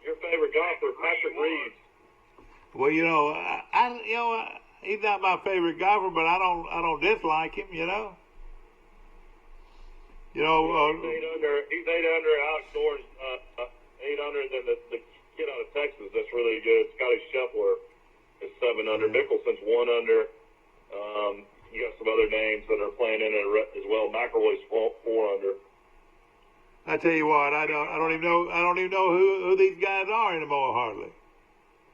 Your favorite golfer, Patrick Reed. Well, he's not my favorite golfer, but I don't dislike him. He's 8 under. He's 8 under. Alex Nore's 8 under. And then the kid out of Texas that's really good, Scotty Scheffler, is 7 under. Yeah. Mickelson's 1 under. You got some other names that are playing in it as well. McElroy's 4 under. I tell you what, I don't even know who these guys are anymore hardly.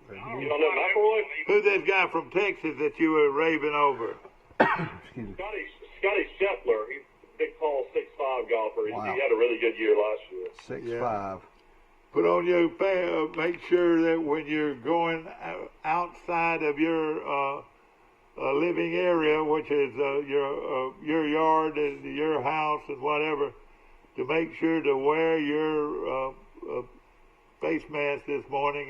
You don't know McElroy? Who's this guy from Texas that you were raving over? Scotty Scheffler. He's a big, tall, 6'5" golfer. Wow. He had a really good year last year. 6'5". Put on your make sure that when you're going outside of your living area, which is your yard and your house and whatever, to make sure to wear your face mask this morning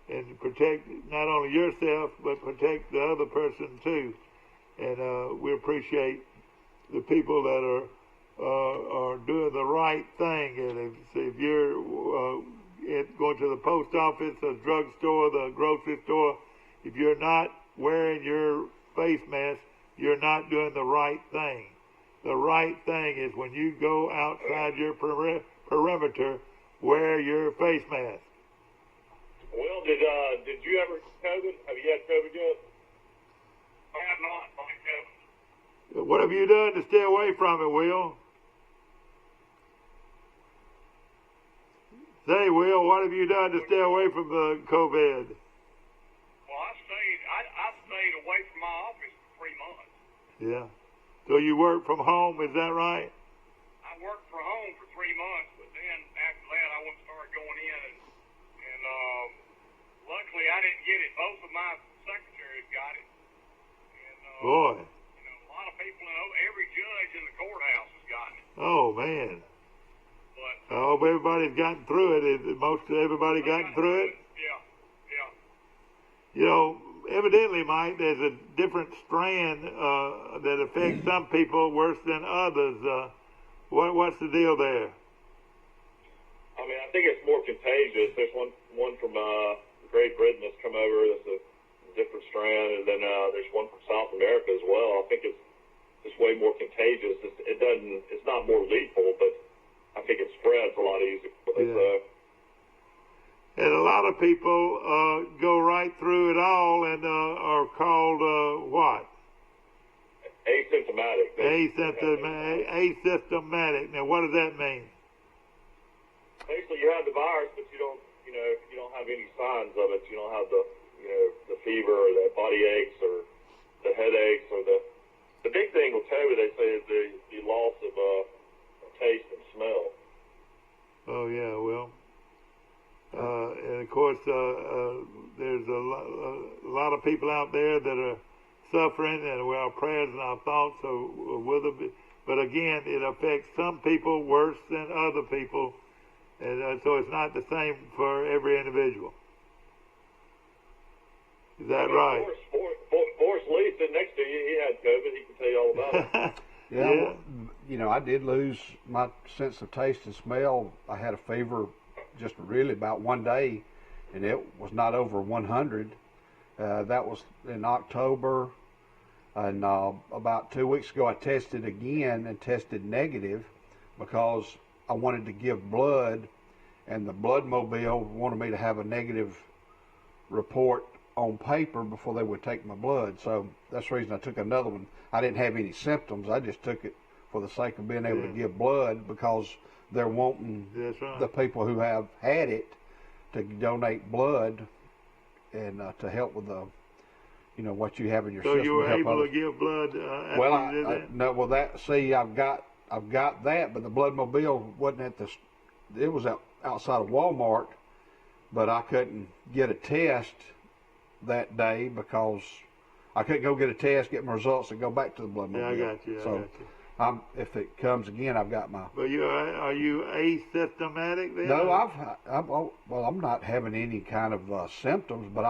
and protect not only yourself but protect the other person too. And we appreciate the people that are doing the right thing. And if you're going to the post office, the drugstore, the grocery store, if you're not wearing your face mask, you're not doing the right thing. The right thing is when you go outside your perimeter, wear your face mask. Will, did you ever COVID? Have you had COVID yet? I have not. What have you done to stay away from it, Will? Say, Will, what have you done to stay away from the COVID? Well, I stayed away from my office for 3 months. Yeah. So you work from home, is that right? I worked from home for 3 months, but then after that I went and started going in, and luckily I didn't get it. Both of my secretaries got it. And, Boy. A lot of people, every judge in the courthouse has gotten it. Oh, man. But I hope everybody's gotten through it. Most everybody gotten through it? Yeah. Evidently, Mike, there's a different strand that affects some people worse than others. What's the deal there? I mean, I think it's more contagious. There's one from Great Britain that's come over. That's a different strand, and then there's one from South America as well. I think it's way more contagious. It's not more lethal, but I think it spreads a lot easier. Yeah. And a lot of people go right through it all and are called what? Asymptomatic. Asymptomatic. Now, what does that mean? Basically, you have the virus, but you don't have any signs of it. You don't have the the fever or the body aches or the headaches or the big thing with COVID, they say, is the loss of taste and smell. Oh yeah, well, and of course, there's a lot of people out there that are suffering, and our prayers and our thoughts are with them. But again, it affects some people worse than other people, and so it's not the same for every individual. Is that right? Forrest Lee sitting next to you, he had COVID. He can tell you all about it. Yeah, well, I did lose my sense of taste and smell. I had a fever just really about one day, and it was not over 100. That was in October, and about 2 weeks ago I tested again and tested negative because I wanted to give blood, and the blood mobile wanted me to have a negative report on paper before they would take my blood. So that's the reason I took another one. I didn't have any symptoms. I just took it for the sake of being able to give blood, because they're wanting the people who have had it to donate blood and to help with the, what you have in your system. So you were able others. to give blood after well, you did that? No, well, I've got that, but the blood mobile wasn't at it was outside of Walmart, but I couldn't get a test that day because I couldn't go get a test, get my results, and go back to the blood mobile. Yeah, I got you. So if it comes again, I've got my. But are you asymptomatic then? No, I'm not having any kind of symptoms, but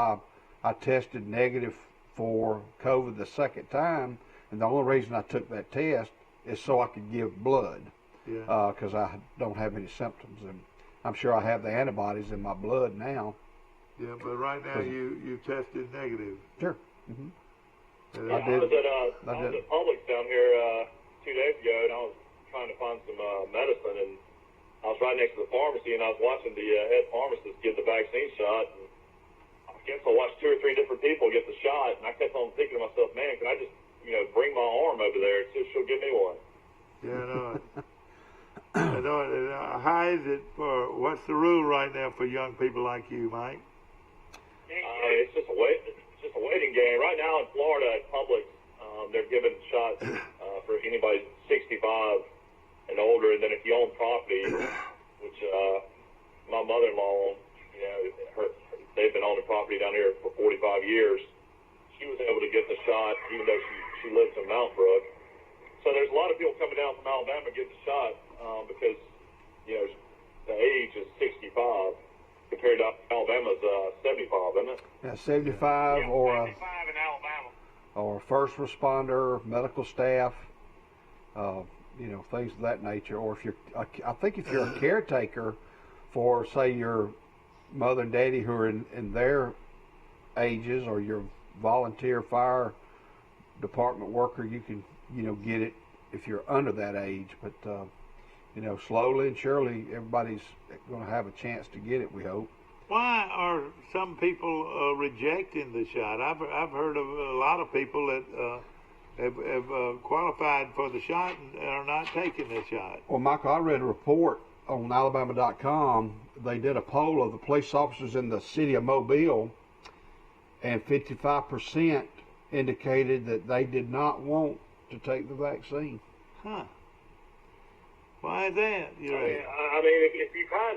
I tested negative for COVID the second time, and the only reason I took that test is so I could give blood, because I don't have any symptoms, and I'm sure I have the antibodies in my blood now. Yeah, but right now you tested negative. Sure. Mm-hmm. I was at Publix down here 2 days ago, and I was trying to find some medicine, and I was right next to the pharmacy, and I was watching the head pharmacist give the vaccine shot. And I guess I watched 2 or 3 different people get the shot, and I kept on thinking to myself, man, can I just bring my arm over there and see if she'll give me one? Yeah, I know it. I know it. How is it what's the rule right now for young people like you, Mike? It's just a waiting game. Right now in Florida at Publix, they're giving shots for anybody 65 and older, and then if you own property, which my mother-in-law owns, they've been owning property down here for 45 years. She was able to get the shot even though she lives in Mount Brook. So there's a lot of people coming down from Alabama to get the shot because the age is 65 compared to Alabama's 75, isn't it? Yeah, 75 or 75 in Alabama. Or first responder, medical staff, things of that nature. Or I think if you're a caretaker for, say, your mother and daddy who are in their ages, or your volunteer fire department worker, you can, get it if you're under that age. But, slowly and surely everybody's going to have a chance to get it, we hope. Why are some people rejecting the shot? I've heard of a lot of people that have qualified for the shot and are not taking the shot. Well, Michael, I read a report on Alabama.com. They did a poll of the police officers in the city of Mobile, and 55% indicated that they did not want to take the vaccine. Huh. Why is that? I mean, if you've had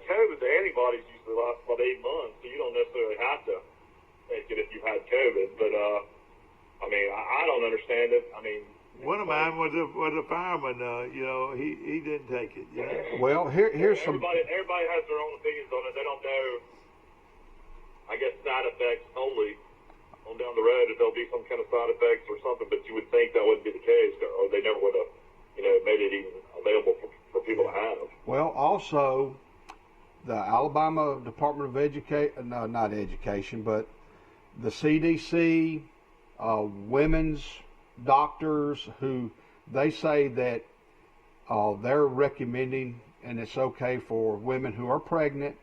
COVID, the antibodies usually last about 8 months, so you don't necessarily have to take it if you've had COVID. But I don't understand it. I mean, one of mine was a fireman. He didn't take it. Well, here's some. Everybody has their own opinions on it. They don't know, I guess, side effects only. On down the road, if there'll be some kind of side effects or something, but you would think that wouldn't be the case, or they never would have, made it even available for people to have. Well, also, the Alabama Department of Education, no, not education, but the CDC, women's doctors, who they say that they're recommending, and it's okay for women who are pregnant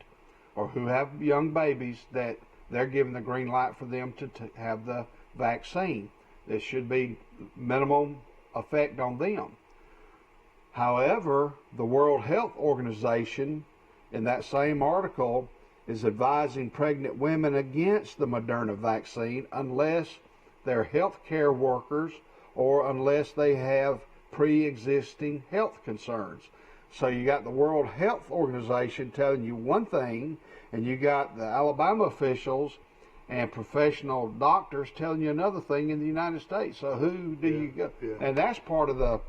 or who have young babies, that they're giving the green light for them to have the vaccine. There should be minimal effect on them. However, the World Health Organization, in that same article, is advising pregnant women against the Moderna vaccine unless they're health care workers or unless they have pre-existing health concerns. So you got the World Health Organization telling you one thing, and you got the Alabama officials and professional doctors telling you another thing in the United States. So who do you go? Yeah. And that's part of the,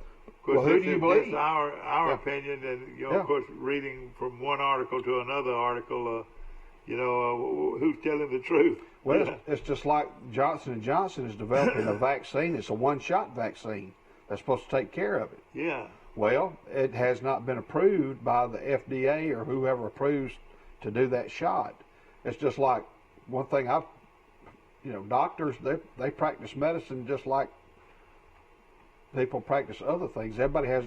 well, who do you believe? That's our opinion, and of course, reading from one article to another article, who's telling the truth? Well, it's just like Johnson & Johnson is developing a vaccine. It's a one-shot vaccine that's supposed to take care of it. Yeah. Well, it has not been approved by the FDA or whoever approves to do that shot. It's just like one thing doctors, they practice medicine just like people practice other things. Everybody has,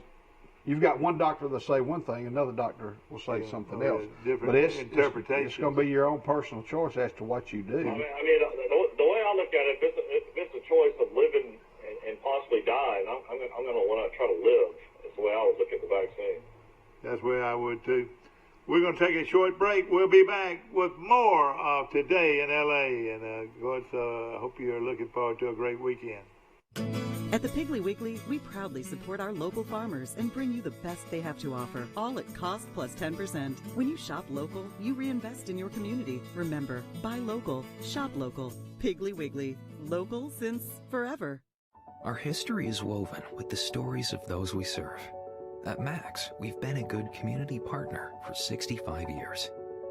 you've got one doctor that'll say one thing, another doctor will say something else. But it's going to be your own personal choice as to what you do. I mean, the way I look at it, if it's a choice of living and possibly dying, I'm going to want to try to live. That's the way I would look at the vaccine. That's the way I would too. We're going to take a short break. We'll be back with more of Today in L.A. And of course, I hope you're looking forward to a great weekend. At the Piggly Wiggly, we proudly support our local farmers and bring you the best they have to offer, all at cost plus 10%. When you shop local, you reinvest in your community. Remember, buy local, shop local. Piggly Wiggly, local since forever. Our history is woven with the stories of those we serve. At Max, we've been a good community partner for 65 years.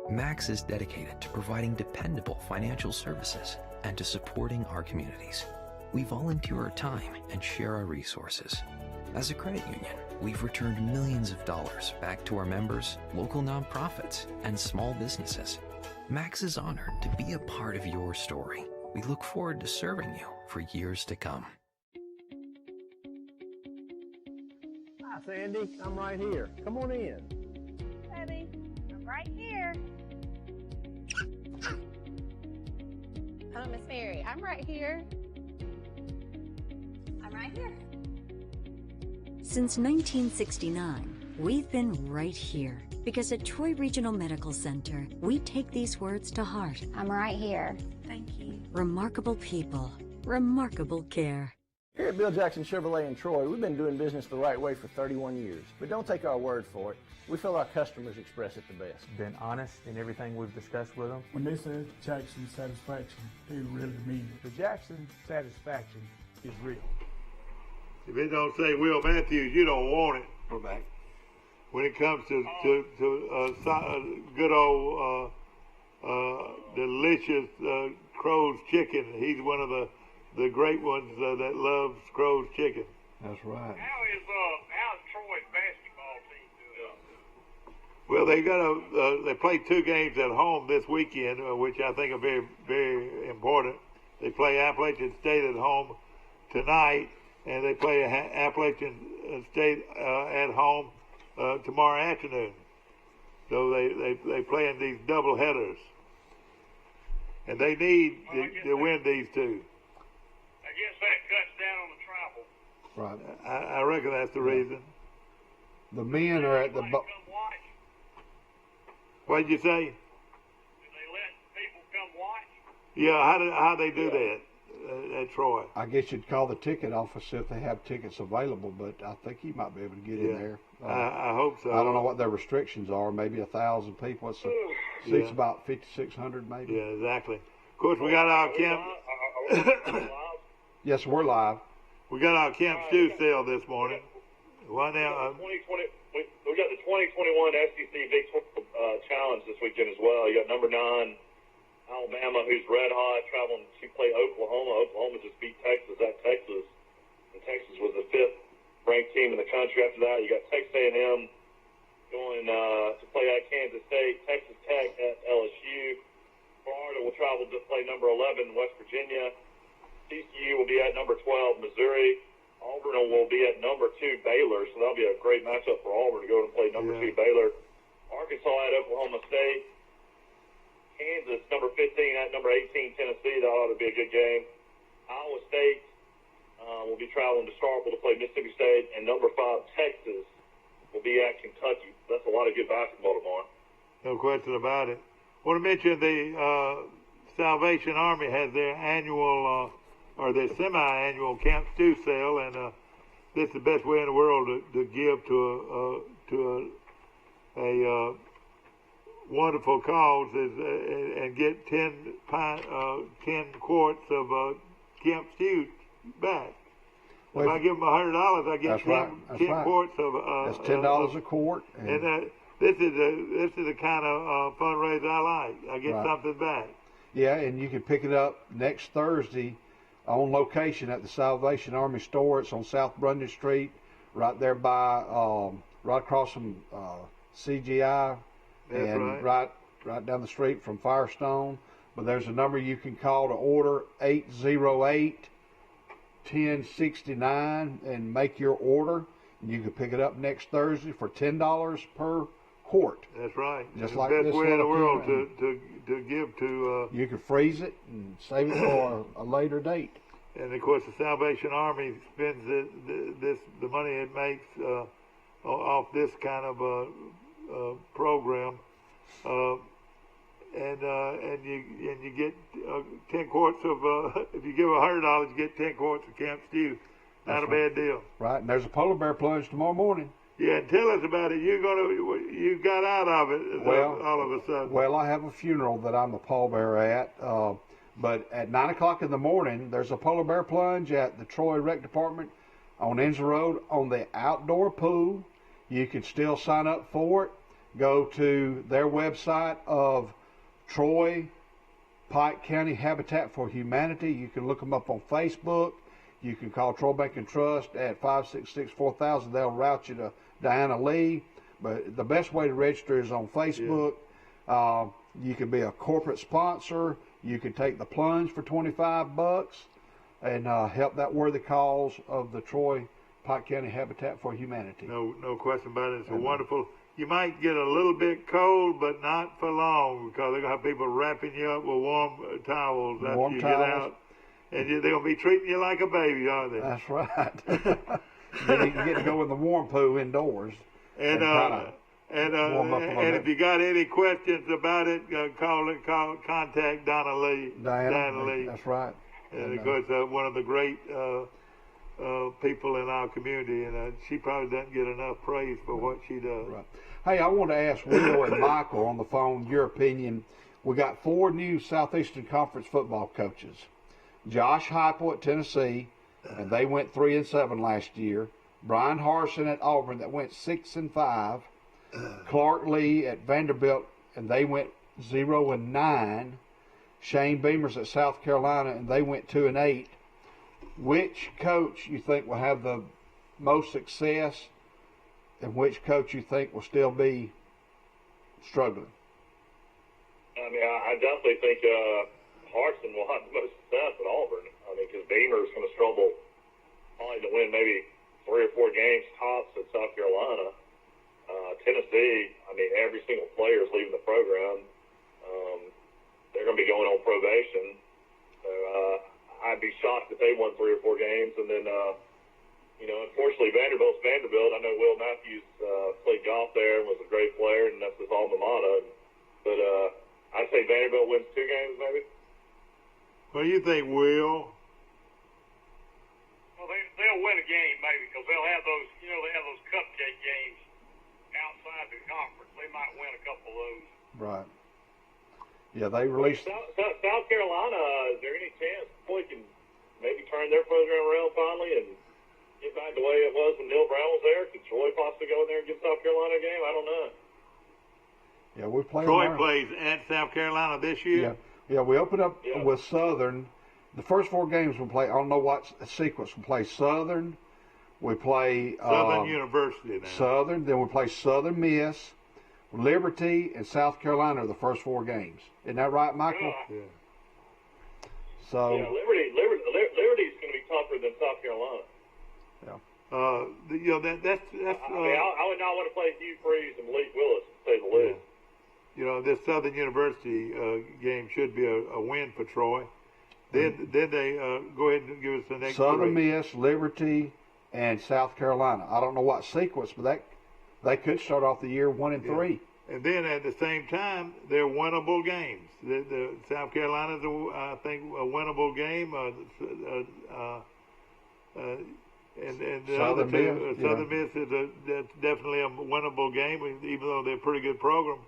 Max is dedicated to providing dependable financial services and to supporting our communities. We volunteer our time and share our resources. As a credit union, we've returned millions of dollars back to our members, local nonprofits, and small businesses. Max is honored to be a part of your story. We look forward to serving you for years to come. Hi, Sandy. I'm right here. Come on in. Debbie, I'm right here. Hello, Miss Mary. I'm right here. I'm right here. Since 1969, we've been right here because at Troy Regional Medical Center, we take these words to heart. I'm right here. Thank you. Remarkable people, remarkable care. Here at Bill Jackson Chevrolet in Troy, we've been doing business the right way for 31 years. But don't take our word for it. We feel our customers express it the best. Been honest in everything we've discussed with them. When they say Jackson Satisfaction, they really mean it. The Jackson Satisfaction is real. If it don't say Will Matthews, you don't want it. We're back. When it comes to good old delicious Crow's chicken, he's one of the great ones that loves Crow's chicken. That's right. How's Troy's basketball team doing? Well, they played 2 games at home this weekend, which I think are very, very important. They play Appalachian State at home tonight, and they play Appalachian State at home tomorrow afternoon. So they play in these double headers, and they need to win these 2. I guess that cuts down on the travel. Right. I reckon that's the reason. The men are at the. What did you say? Do they let people come watch? Yeah. How they do that at Troy? I guess you'd call the ticket office if they have tickets available, but I think you might be able to get in there. I hope so. I don't know what their restrictions are. Maybe 1,000 people. Seats about 5,600 maybe. Yeah, exactly. Of course, we got our camp. Yes, we're live. We got our Camp Stew sale this morning. Why now? 2020. We got the 2021 SEC Big 12 Challenge this weekend as well. You got number 9 Alabama, who's red hot, traveling to play Oklahoma. Oklahoma just beat Texas at Texas, and Texas was the 5th ranked team in the country. After that, you got Texas A&M going to play at Kansas State. Texas Tech at LSU. Florida will travel to play number 11 West Virginia. TCU will be at number 12 Missouri. Auburn will be at number 2 Baylor, so that'll be a great matchup for Auburn to go and play number 2 Baylor. Arkansas at Oklahoma State. Kansas, number 15 at number 18 Tennessee. That ought to be a good game. Iowa State will be traveling to Starkville to play Mississippi State, and number 5 Texas will be at Kentucky. That's a lot of good basketball tomorrow. No question about it. want to mention the Salvation Army has their annual or their semi-annual Camp Stew sale, and this is the best way in the world to give to a wonderful cause and get 10 quarts of Camp Stew back. If I give them $100, I get 10 quarts of. That's $10 a quart. And this is the kind of fundraiser I like. I get something back. Yeah, and you can pick it up next Thursday on location at the Salvation Army store. It's on South Brundage Street, right there by, right across from CGI, and right down the street from Firestone. But there's a number you can call to order, 808-1069, and make your order. And you can pick it up next Thursday for $10 per quart. That's right. Just it's like the this best way in the world to give to. You can freeze it and save it for a later date. And of course, the Salvation Army spends the money it makes off this kind of program, and you get 10 quarts of. If you give $100, you get 10 quarts of Camp Stew. Not a bad deal. Right, and there's a polar bear plunge tomorrow morning. Yeah, and tell us about it. You got out of it all of a sudden. Well, I have a funeral that I'm a pallbearer at, but at 9 o'clock in the morning, there's a polar bear plunge at the Troy Rec Department on Enza Road on the outdoor pool. You can still sign up for it. Go to their website of Troy Pike County Habitat for Humanity. You can look them up on Facebook. You can call Troy Bank and Trust at 566-4000. They'll route you to Diana Lee. But the best way to register is on Facebook. Yeah. You can be a corporate sponsor. You can take the plunge for $25 and help that worthy cause of the Troy Pike County Habitat for Humanity. No question about it. It's wonderful. You might get a little bit cold, but not for long, because they're going to have people wrapping you up with warm towels after you get out. And they're going to be treating you like a baby, aren't they? That's right. Then you get to go in the warm pool indoors. And if you got any questions about it, contact Donna Lee. Diana Lee. That's right. And of course, one of the great people in our community, and she probably doesn't get enough praise for what she does. Right. Hey, I want to ask Will and Michael on the phone your opinion. We got 4 new Southeastern Conference football coaches. Josh Heupel at Tennessee, and they went 3-7 last year. Brian Harsin at Auburn, that went 6-5. Clark Lee at Vanderbilt, and they went 0-9. Shane Beamers at South Carolina, and they went 2-8. Which coach you think will have the most success, and which coach you think will still be struggling? I mean, I definitely think Harsin will have the most success at Auburn. I mean, because Beamer's going to struggle probably to win maybe 3 or 4 games tops at South Carolina. Tennessee, I mean, every single player is leaving the program. They're going to be going on probation. So I'd be shocked if they won 3 or 4 games. And then, unfortunately, Vanderbilt's Vanderbilt. I know Will Matthews played golf there and was a great player, and that's his alma mater. But I'd say Vanderbilt wins 2 games maybe. What do you think, Will? Well, they'll win a game maybe, because they'll have those, they have those cupcake games outside the conference. They might win a couple of those. Right. Yeah, they released. South Carolina, is there any chance they can maybe turn their program around finally and get back the way it was when Neil Brown was there? Could Troy possibly go in there and get South Carolina a game? I don't know. Yeah, we play. Troy plays at South Carolina this year. Yeah, we open up with Southern. The first 4 games we play, I don't know what sequence. We play Southern. We play Southern University now. Southern. Then we play Southern Miss, Liberty, and South Carolina are the first 4 games. Isn't that right, Michael? Yeah. So. Yeah, Liberty's going to be tougher than South Carolina. Yeah. That's. I mean, I would not want to play Hugh Freeze and Malik Willis, to say the least. This Southern University game should be a win for Troy. Then they go ahead and give us the next. Southern Miss, Liberty, and South Carolina. I don't know what sequence, but they could start off the year 1-3. and then at the same time, they're winnable games. The South Carolina's, I think, a winnable game. And the other two, Southern Miss is that's definitely a winnable game, even though they're a pretty good program,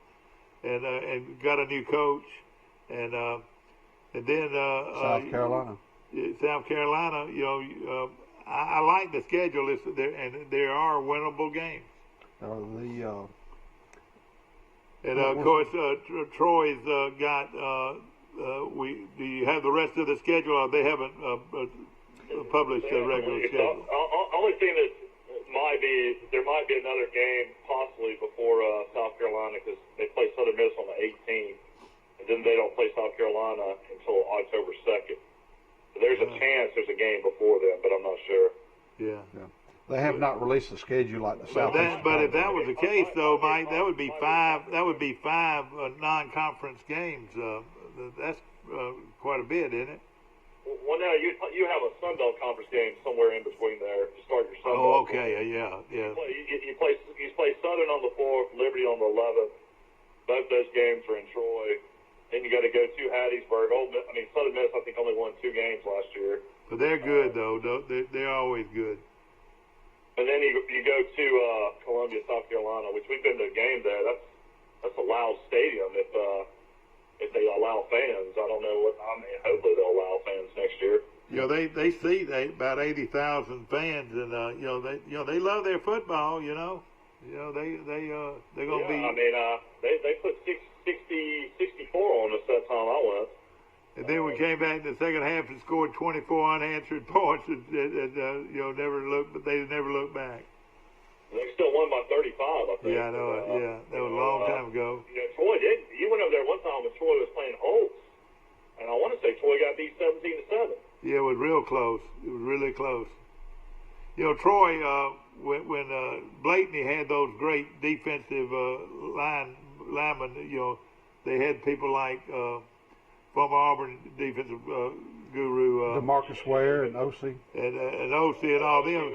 and got a new coach, and then South Carolina. South Carolina, I like the schedule. And there are winnable games. And of course, Troy's got. Do you have the rest of the schedule? Or they haven't published the regular schedule. Only thing that there might be another game possibly before South Carolina, because they play Southern Miss on the 18th, and then they don't play South Carolina until October 2nd. So there's a chance there's a game before then, but I'm not sure. Yeah. They have not released the schedule like the South. But if that was the case, though, Mike, that would be five. That would be five non-conference games. That's quite a bit, isn't it? Well, now you have a Sun Belt Conference game somewhere in between there to start your Sun Belt. Oh, okay, yeah. You play Southern on the 4th, Liberty on the 11th. Both those games are in Troy. Then you got to go to Hattiesburg. Southern Miss, I think, only won 2 games last year. But they're good, though. They're always good. And then you go to Columbia, South Carolina, which we've been to a game there. That's a loud stadium if they allow fans. I don't know hopefully they'll allow fans next year. They seat about 80,000 fans, and they love their football. They're gonna be. They put 64 on us that time I went. And then we came back in the second half and scored 24 unanswered points, and never looked. But they never looked back. They still won by 35, I think. Yeah, I know. That was a long time ago. Troy did. You went over there one time when Troy was playing Holtz, and I want to say Troy got beat 17-7. Yeah, it was real close. It was really close. Troy, when Blakeney had those great defensive linemen, they had people like. Former Auburn defensive guru DeMarcus Ware and OC and OC and all them.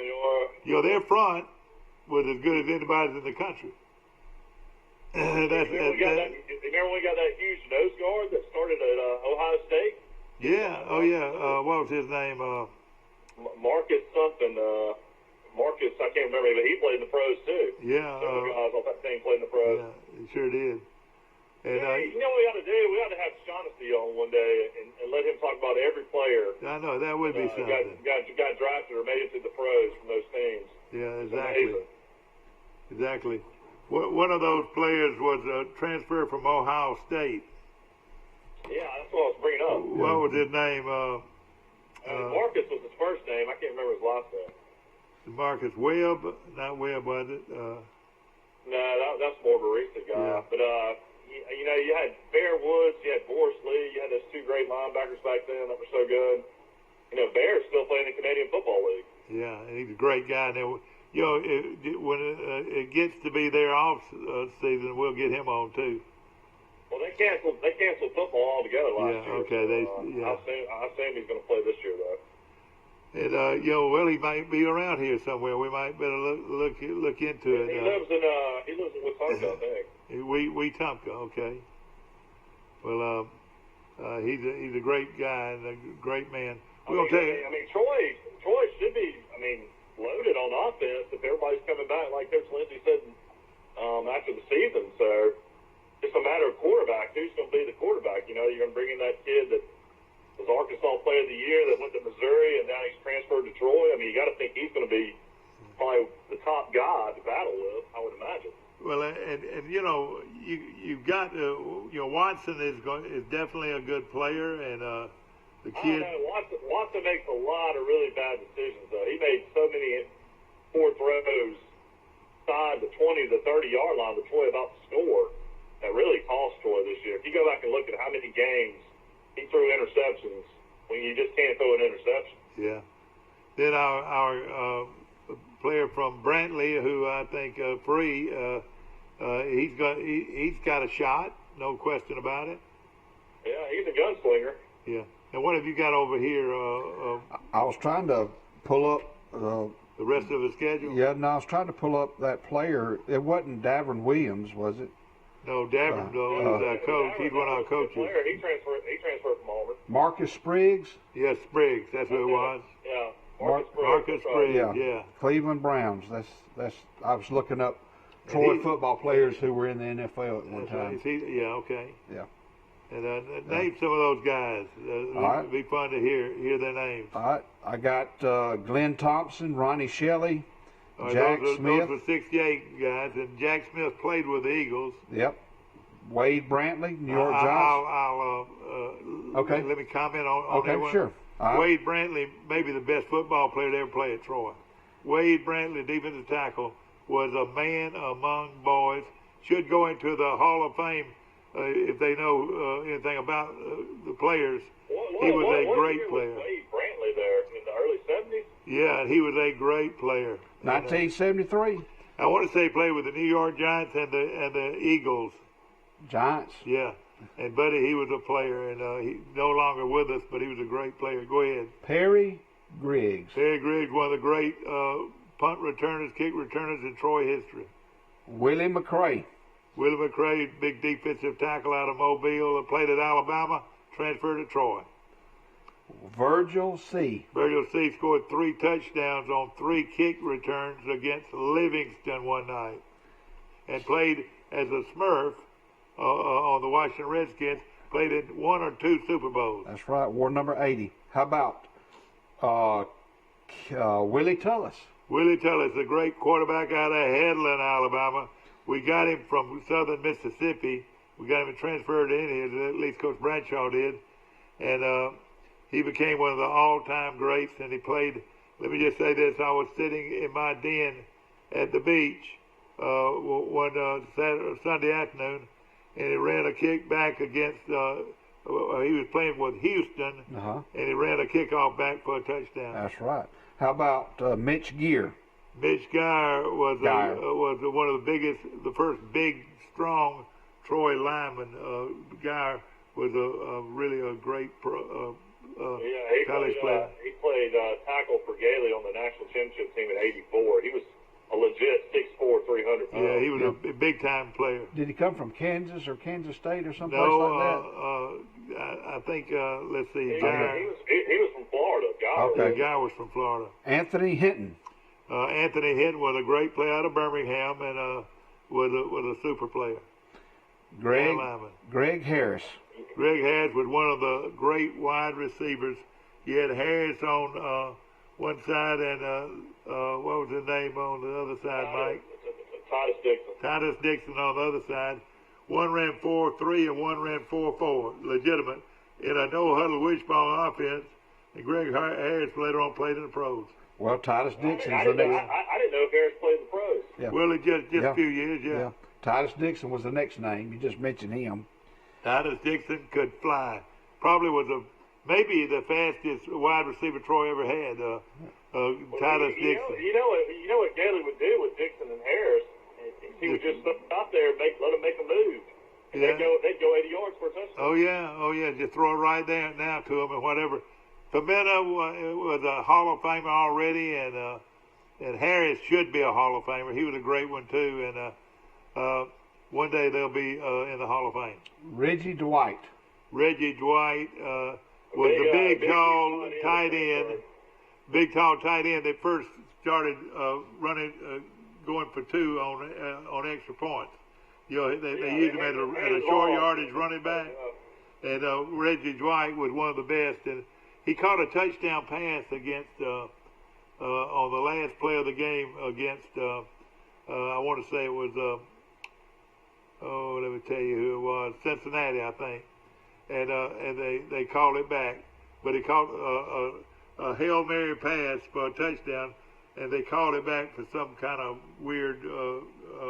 Their front was as good as anybody's in the country. Remember we got that huge nose guard that started at Ohio State? Yeah. Oh yeah. What was his name? Marcus something. Marcus, I can't remember, but he played in the pros too. Yeah. Some of the guys on that team played in the pros. Yeah, he sure did. And, you know what we ought to do? We ought to have Shaughnessy on one day and let him talk about every player. I know, that would be something. Got drafted or made it to the pros from those teams. Yeah, exactly. One of those players was a transfer from Ohio State. Yeah, that's what I was bringing up. What was his name? Marcus was his first name. I can't remember his last name. Marcus Webb? Not Webb, was it? No, that's more of a recent guy. Yeah. But, you had Bear Woods, you had Boris Lee, you had those 2 great linebackers back then that were so good. Bear's still playing in the Canadian Football League. Yeah, and he's a great guy. Now, when it gets to be their off season, we'll get him on too. Well, they canceled football altogether last year. Okay, I assume he's going to play this year though. And he might be around here somewhere. We might better look into it. He lives in Wisconsin, I think. Wetumpka, okay. Well, he's a great guy and a great man. Troy should be, loaded on offense if everybody's coming back, like Coach Lindsey said after the season. So it's a matter of quarterback. Who's going to be the quarterback? You're going to bring in that kid that was Arkansas Player of the Year that went to Missouri and now he's transferred to Troy. You got to think he's going to be probably the top guy to battle with, I would imagine. Well, and you've got Watson is definitely a good player, and the kid. Watson makes a lot of really bad decisions. Though he made so many poor throws side the 20 to 30 yard line with Troy about to score that really cost Troy this year. If you go back and look at how many games he threw interceptions when you just can't throw an interception. Yeah. Then our player from Brantley, who I think Free, he's got a shot, no question about it. Yeah, he's a gunslinger. Yeah. And what have you got over here? I was trying to pull up the rest of the schedule. Yeah, no, I was trying to pull up that player. It wasn't Davern Williams, was it? No, Davern is our coach. He's one of our coaches. He transferred from Auburn. Marcus Spriggs. Yes, Spriggs. That's who it was. Yeah. Marcus Spriggs. Yeah. Cleveland Browns. That's. I was looking up Troy football players who were in the NFL at one time. Okay. Yeah. And name some of those guys. It'd be fun to hear their names. All right. I got Glenn Thompson, Ronnie Shelley, Jack Smith. Those were 68 guys, and Jack Smith played with the Eagles. Yep. Wade Brantley, New York Giants. Okay. Let me comment on that one. Sure. Wade Brantley, maybe the best football player to ever play at Troy. Wade Brantley, defensive tackle, was a man among boys. Should go into the Hall of Fame if they know anything about the players. He was a great player. Wade Brantley there in the early 70s? Yeah, he was a great player. 1973. I want to say he played with the New York Giants and the Eagles. Giants? Yeah. And Buddy, he was a player, and he's no longer with us, but he was a great player. Go ahead. Perry Griggs. Perry Griggs, one of the great punt returners, kick returners in Troy history. Willie McRae. Willie McRae, big defensive tackle out of Mobile, played at Alabama, transferred to Troy. Virgil C. Virgil C. scored 3 touchdowns on 3 kick returns against Livingston one night, and played as a Smurf on the Washington Redskins. Played in 1 or 2 Super Bowls. That's right. War number 80. How about Willie Tullis? Willie Tullis, a great quarterback out of Headland, Alabama. We got him from southern Mississippi. We got him transferred in here, at least Coach Bradshaw did. And he became one of the all-time greats, and he played. Let me just say this. I was sitting in my den at the beach one Sunday afternoon, and he ran a kick back against, he was playing with Houston, and he ran a kickoff back for a touchdown. That's right. How about Mitch Gear? Mitch Geyer was one of the biggest, the first big, strong Troy lineman. Geyer was really a great college player. He played tackle for Gailey on the national championship team in '84. He was a legit 6'4", 300 pounds. Yeah, he was a big-time player. Did he come from Kansas or Kansas State or someplace like that? I think, let's see. He was from Florida. Geyer was from Florida. Anthony Hinton. Anthony Hinton was a great player out of Birmingham and was a super player. Greg Harris. Greg Harris was one of the great wide receivers. You had Harris on one side and what was his name on the other side, Mike? Titus Dixon. Titus Dixon on the other side. One ran 4-3 and one ran 4-4, legitimate, in a no-huddle wishbone offense. And Greg Harris later on played in the pros. Well, Titus Dixon. I didn't know if Harris played in the pros. Yeah. Well, just a few years, yeah. Titus Dixon was the next name. You just mentioned him. Titus Dixon could fly. Probably was maybe the fastest wide receiver Troy ever had. Titus Dixon. You know what Gailey would do with Dixon and Harris? He would just stop there and let them make a move. And they'd go 80 yards for a touchdown. Oh yeah. Just throw it right there now to him and whatever. Pimenta was a Hall of Famer already, and Harris should be a Hall of Famer. He was a great one too, and one day they'll be in the Hall of Fame. Reggie Dwight. Reggie Dwight was the big, tall tight end. Big, tall tight end that first started running, going for 2 on extra points. You know, they used him at a short yardage running back, and Reggie Dwight was one of the best. And he caught a touchdown pass against on the last play of the game against. I want to say it was. Let me tell you who it was. Cincinnati, I think. And they called it back, but he caught a Hail Mary pass for a touchdown, and they called it back for some kind of weird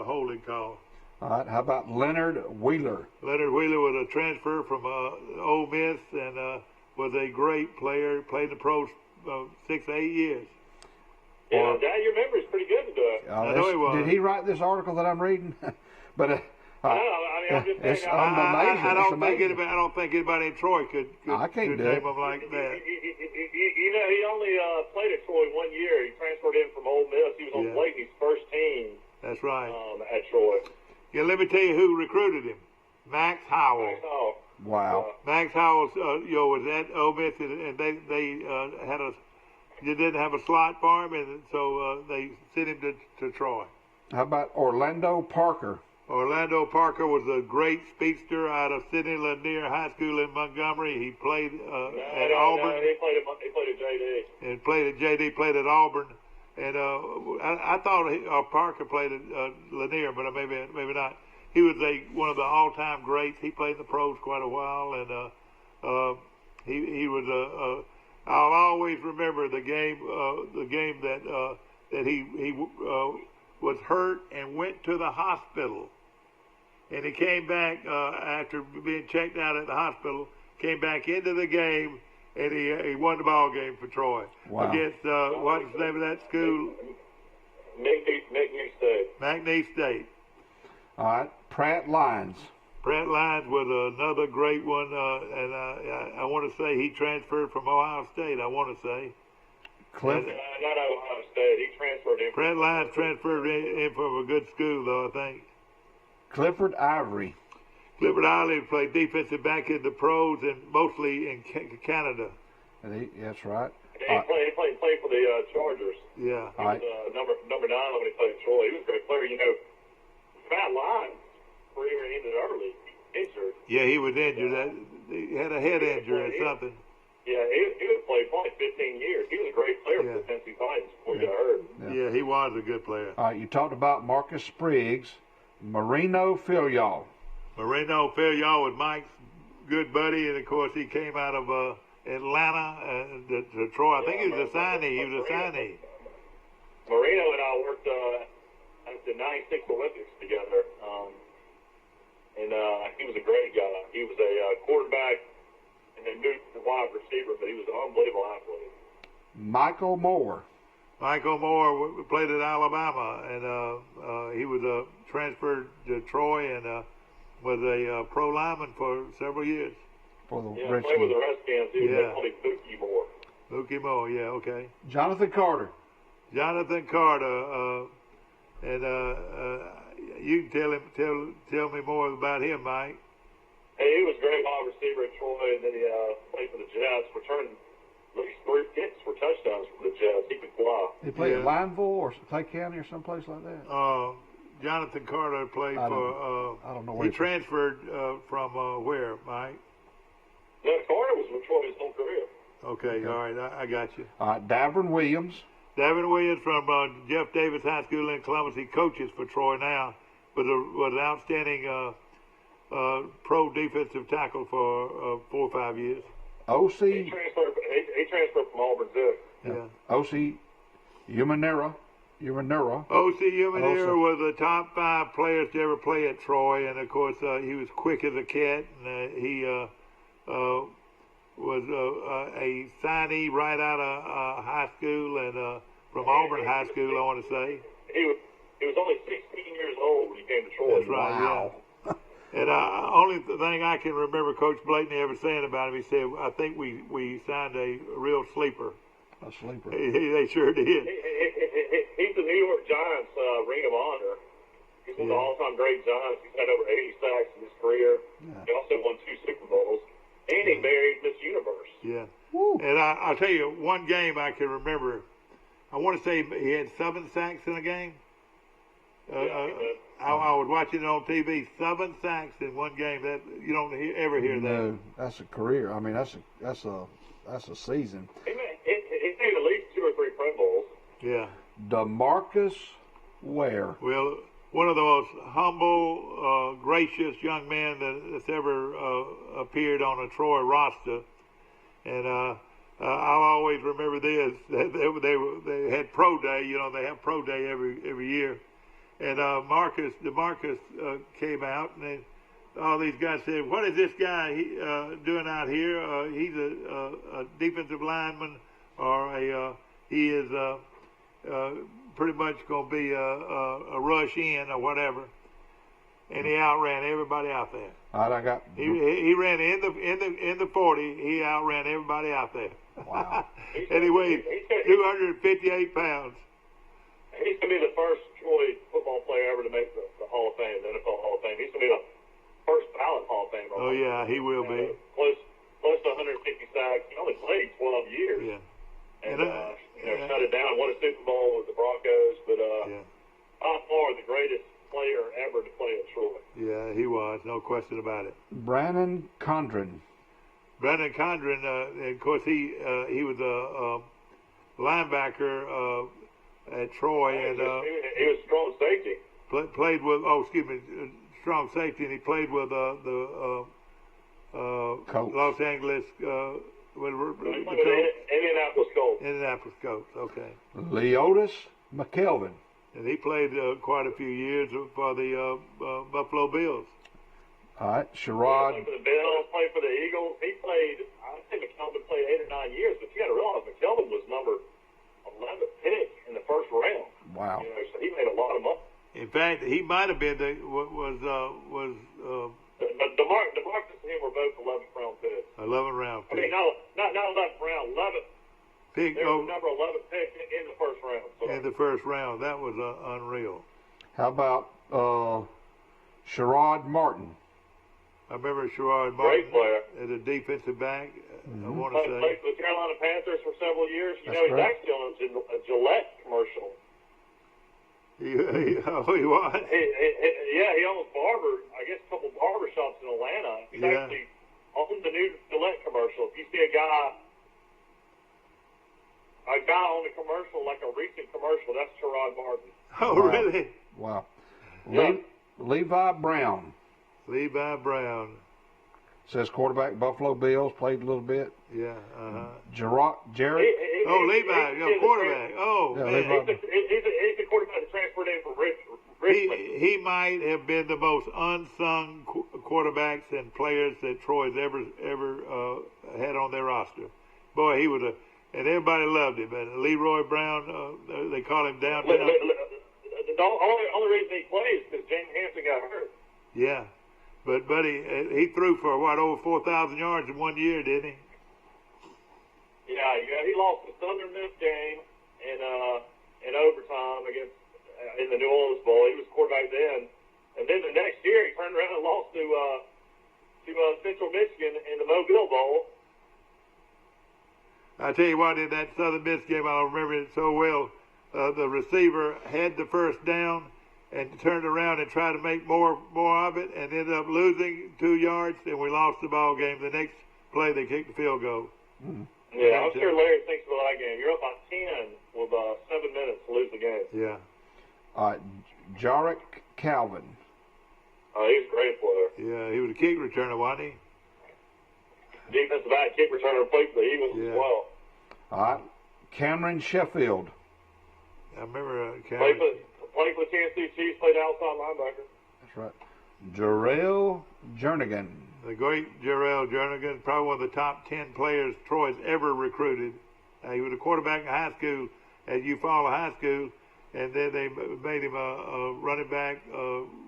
holding call. All right. How about Leonard Wheeler? Leonard Wheeler was a transfer from Ole Miss and was a great player. Played in the pros 6 to 8 years. Yeah, Dad, your memory's pretty good today. I know he was. Did he write this article that I'm reading? But I'm just it's saying. amazing. I don't think anybody in Troy could I can't do name it. him like that. You know, he only played at Troy 1 year. He transferred in from Ole Miss. He was on Blakeney's first team. That's right. At Troy. Yeah, let me tell you who recruited him. Max Howell. Wow. Max Howell, was at Ole Miss, and they didn't have a slot for him, and so they sent him to Troy. How about Orlando Parker? Orlando Parker was a great speedster out of Sidney Lanier High School in Montgomery. He played at Auburn. No, he played at JD. And played at JD, played at Auburn. And I thought Parker played at Lanier, but maybe not. He was one of the all-time greats. He played in the pros quite a while, and he was I'll always remember the game that he was hurt and went to the hospital, and he came back after being checked out at the hospital. Came back into the game, and he won the ball game for Troy against what's the name of that school? McNeese State. McNeese State. All right, Pratt Lyons. Pratt Lyons was another great one, and I want to say he transferred from Ohio State. I want to say. Not Ohio State. He transferred in. Pratt Lyons transferred in from a good school, though, I think. Clifford Ivory. Clifford Ivory played defensive back in the pros and mostly in Canada. And that's right. He played for the Chargers. Yeah. He was number 9 when he played Troy. He was a great player. Pratt Lyons' career ended early. Injured. Yeah, he was injured. He had a head injury or something. Yeah, he would play probably 15 years. He was a great player for the Tennessee Titans before he got hurt. Yeah, he was a good player. All right, you talked about Marcus Spriggs. Marino Filial. Marino Filial was Mike's good buddy, and of course he came out of Atlanta to Troy. I think he was a signee. Marino and I worked at the '96 Olympics together, and he was a great guy. He was a quarterback and then moved to wide receiver, but he was an unbelievable athlete. Michael Moore. Michael Moore played at Alabama, and he was transferred to Troy and was a pro lineman for several years. For the played with the Redskins. He was called Mookie Moore. Mookie Moore, yeah, okay. Jonathan Carter. Jonathan Carter, and you can tell me more about him, Mike. Hey, he was a great wide receiver at Troy, and then he played for the Jets. Returned at least 3 kicks for touchdowns for the Jets. He could fly. He played at Lineville or Clay County or someplace like that. Jonathan Carter played I don't know where he transferred from where, Mike? No, Carter was with Troy his whole career. Okay, all right, I got you. All right, Davern Williams. Davern Williams from Jeff Davis High School in Columbus. He coaches for Troy now. Was an outstanding pro defensive tackle for 4 or 5 years. O.C. He transferred from Auburn too. Yeah. O.C. Umanera. O.C. Umanera was the top 5 players to ever play at Troy, and of course he was quick as a cat, and he was a signee right out of high school and from Auburn High School, I want to say. He was only 16 years old when he came to Troy. That's right. Wow. Yeah. And only thing I can remember Coach Blakeney ever saying about him, he said, "I think we signed a real sleeper." A sleeper. They sure did. He's the New York Giants Ring of Honor. He's one of the all-time great Giants. He's had over 80 sacks in his career. Yeah. He also won 2 Super Bowls. And he married Miss Universe. Yeah. Woo. And I'll tell you, one game I can remember, I want to say he had 7 sacks in a game. I was watching it on TV. 7 sacks in one game. That you don't ever hear that. No, that's a career. I mean, that's a season. He made at least 2 or 3 Pro Bowls. Yeah. DeMarcus Ware. Well, one of the most humble, gracious young men that's ever appeared on a Troy roster, and I'll always remember this. They had pro day. You know, they have pro day every year. And DeMarcus came out, and all these guys said, "What is this guy doing out here? He's a defensive lineman, or he is pretty much going to be a rush in or whatever." And he outran everybody out there. All right, he ran in the 40. He outran everybody out there. Wow. And he weighed 258 pounds. He's going to be the first Troy football player ever to make the Hall of Fame, the NFL Hall of Fame. He's going to be the first ballot Hall of Famer. Oh, yeah, he will be. Close to 150 sacks. He only played 12 years. Yeah. And, shut it down. Won a Super Bowl with the Broncos. But by far the greatest player ever to play at Troy. Yeah, he was. No question about it. Brandon Condren. Brandon Condren, of course, he was a linebacker at Troy. And he was strong safety. Played with, strong safety, and he played with the Los Angeles. Indianapolis Colts. Indianapolis Colts, okay. Leotis McKelvin. And he played quite a few years for the Buffalo Bills. All right, Sherrod. He played for the Bills, played for the Eagles. He played, I think McKelvin played 8 or 9 years, but you got to realize McKelvin was number 11th pick in the first round. Wow. So he made a lot of money. In fact, he might have been but DeMarcus and him were both 11th round picks. 11th round pick. I mean, not 11th round, 11th. Pick. They were number 11th pick in the first round. So. In the first round, that was unreal. How about Sherrod Martin? I remember Sherrod Martin. Great player. As a defensive back. I want to say. Played for the Carolina Panthers for several years. That's He's correct. actually on a Gillette commercial. He was. He owns a couple barber shops in Atlanta. He's actually on the new Gillette commercial. If you see a guy on the commercial, like a recent commercial, that's Sherrod Martin. Oh, wow. Really? Wow. Yeah. Levi Brown. Levi Brown. Says quarterback, Buffalo Bills, played a little bit. Yeah. Jared. Levi, quarterback. Man. He's the quarterback that transferred in from Richmond. He might have been the most unsung quarterbacks and players that Troy's ever had on their roster. Boy, he was and everybody loved him. And Leroy Brown, they call him downtown. The only reason he plays is because James Hanson got hurt. Yeah. But he threw for over 4,000 yards in 1 year, didn't he? Yeah, he lost the Southern Miss game in overtime in the New Orleans Bowl. He was quarterback then, and then the next year he turned around and lost to Central Michigan in the Mobile Bowl. I tell you what, in that Southern Miss game, I remember it so well. The receiver had the first down and turned around and tried to make more of it, and ended up losing 2 yards, and we lost the ball game. The next play, they kicked the field goal. Mm-hmm. Yeah, I'm sure Larry thinks about that game. You're up by 10 with 7 minutes to lose the game. Yeah. Jarek Calvin. He's a great player. Yeah, he was a kick returner, wasn't he? Defensive back, kick returner, played for the Eagles as well. All right. Cameron Sheffield. I remember Played for the Kansas City Chiefs, played outside linebacker. That's right. Jarrell Jernigan. The great Jarrell Jernigan, probably one of the top 10 players Troy's ever recruited. He was a quarterback in high school at Eufaula High School, and then they made him a running back,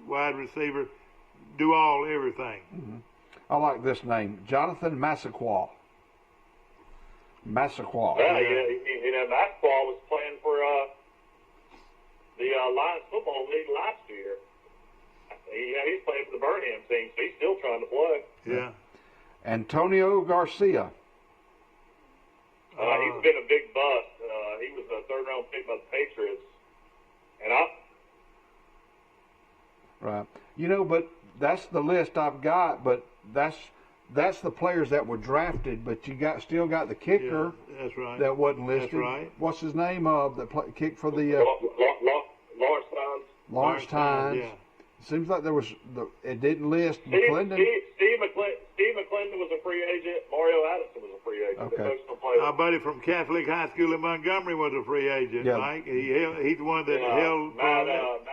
wide receiver, do everything. Mm-hmm. I like this name, Jonathan Massaquoi. Massaquoi. Yeah, Massaquoi was playing for the Lions Football League last year. He's playing for the Birmingham team, so he's still trying to play. Yeah. Antonio Garcia. He's been a big bust. He was a third-round pick by the Patriots. Right. But that's the list I've got, but that's the players that were drafted, but you still got the kicker. Yeah, that's right. That wasn't listed. That's right. What's his name? That kicked for the Lawrence Tynes. Lawrence Tynes. Yeah. Seems like it didn't list McClendon. Steve McClendon was a free agent. Mario Addison was a free agent. Okay. Our buddy from Catholic High School in Montgomery was a free agent, yeah. Mike. He's the one that held. Matt Allen.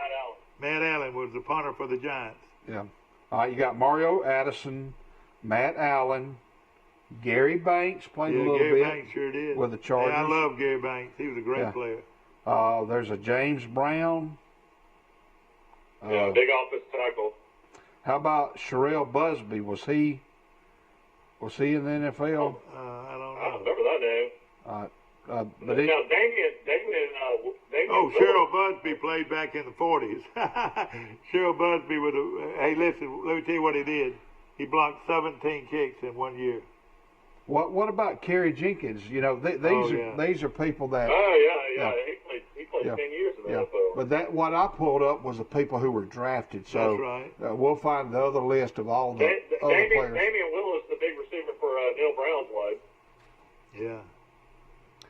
Matt Allen was the punter for the Giants. Yeah. All right, you got Mario Addison, Matt Allen, Gary Banks played a little Gary bit. Banks sure did. With the Chargers. Yeah, I love Gary Banks. He was a great player. There's a James Brown. Big office tackle. How about Sherrell Busby? Was he in the NFL? I don't know. I don't remember that name. But now Damien Cheryl Busby played back in the 40s. Cheryl Busby with hey, listen, let me tell you what he did. He blocked 17 kicks in 1 year. What about Kerry Jenkins? You know, these are people that. Oh yeah. He played 10 years in the NFL. But what I pulled up was the people who were drafted. So that's right. We'll find the other list of all the other players. Damian Willis, the big receiver for Neil Brown's wife. Yeah.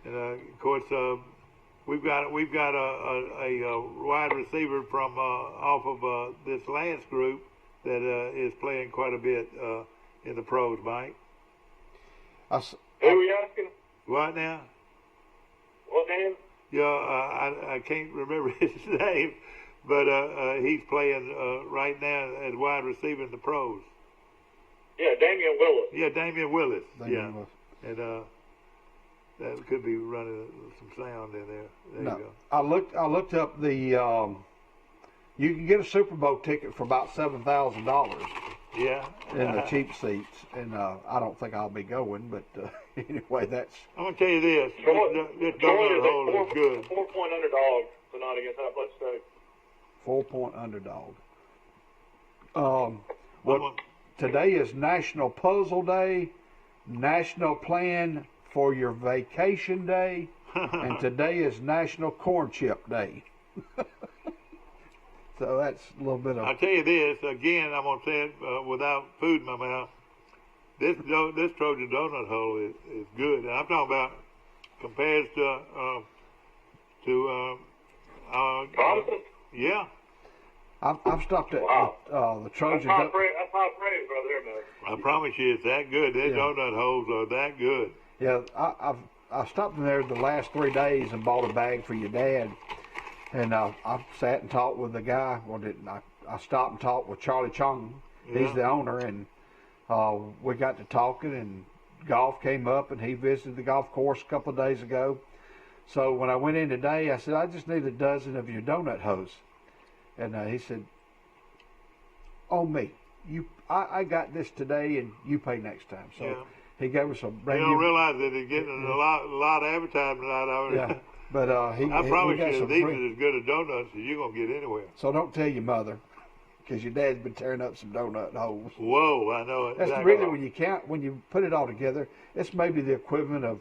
And of course, we've got a wide receiver from off of this Lance group that is playing quite a bit in the pros, Mike. Who are you asking? What now? What name? Yeah, I can't remember his name, but he's playing right now at wide receiver in the pros. Yeah, Damian Willis. Yeah, Damian Willis. Damian Willis. And that could be running some sound in there. There you go. I looked up the. You can get a Super Bowl ticket for about $7,000. Yeah. In the cheap seats, and I don't think I'll be going, but anyway, that's. I'm gonna tell you this. This donut hole is good. 4-point underdog tonight against Appalachian State. 4-point underdog. Today is National Puzzle Day, National Plan for Your Vacation Day, and today is National Corn Chip Day. So that's a little bit of. I'll tell you this again. I'm gonna say it without food in my mouth. This Trojan donut hole is good, and I'm talking about compared to yeah. I've stopped at the Trojan. That's high praise, brother, man. I promise you, it's that good. Their donut holes are that good. Yeah, I stopped in there the last 3 days and bought a bag for your dad. And I sat and talked with the guy. Well, I stopped and talked with Charlie Chung. He's the owner, and we got to talking, and golf came up, and he visited the golf course a couple of days ago. So when I went in today, I said, I just need a dozen of your donut hoes. And he said, oh, me. I got this today, and you pay next time. So he gave us a brand new. You don't realize that he's getting a lot of advertisement out of it. Yeah. But I promise you, these are as good as donuts as you're going to get anywhere. So don't tell your mother, because your dad's been tearing up some donut holes. Whoa, I know it. That's really, when you put it all together, it's maybe the equivalent of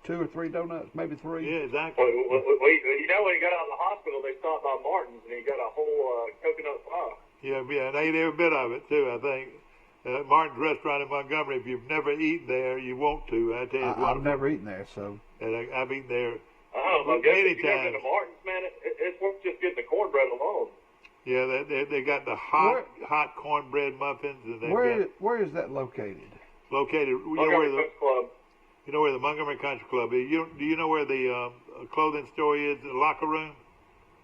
2 or 3 donuts, maybe 3. Yeah, exactly. Well, you know, when he got out of the hospital, they stopped by Martin's, and he got a whole coconut pie. Yeah, and I ate every bit of it, too, I think. Martin's Restaurant in Montgomery, if you've never eaten there, you want to. I tell you I've never eaten there, so. And I've eaten there. Oh my goodness! If you go to Martin's, man, it's worth just getting the cornbread alone. Yeah, they got the hot cornbread muffins, and where is that located? Located, Montgomery Country Club. You know where the Montgomery Country Club is. Do you know where the clothing store is? The locker room.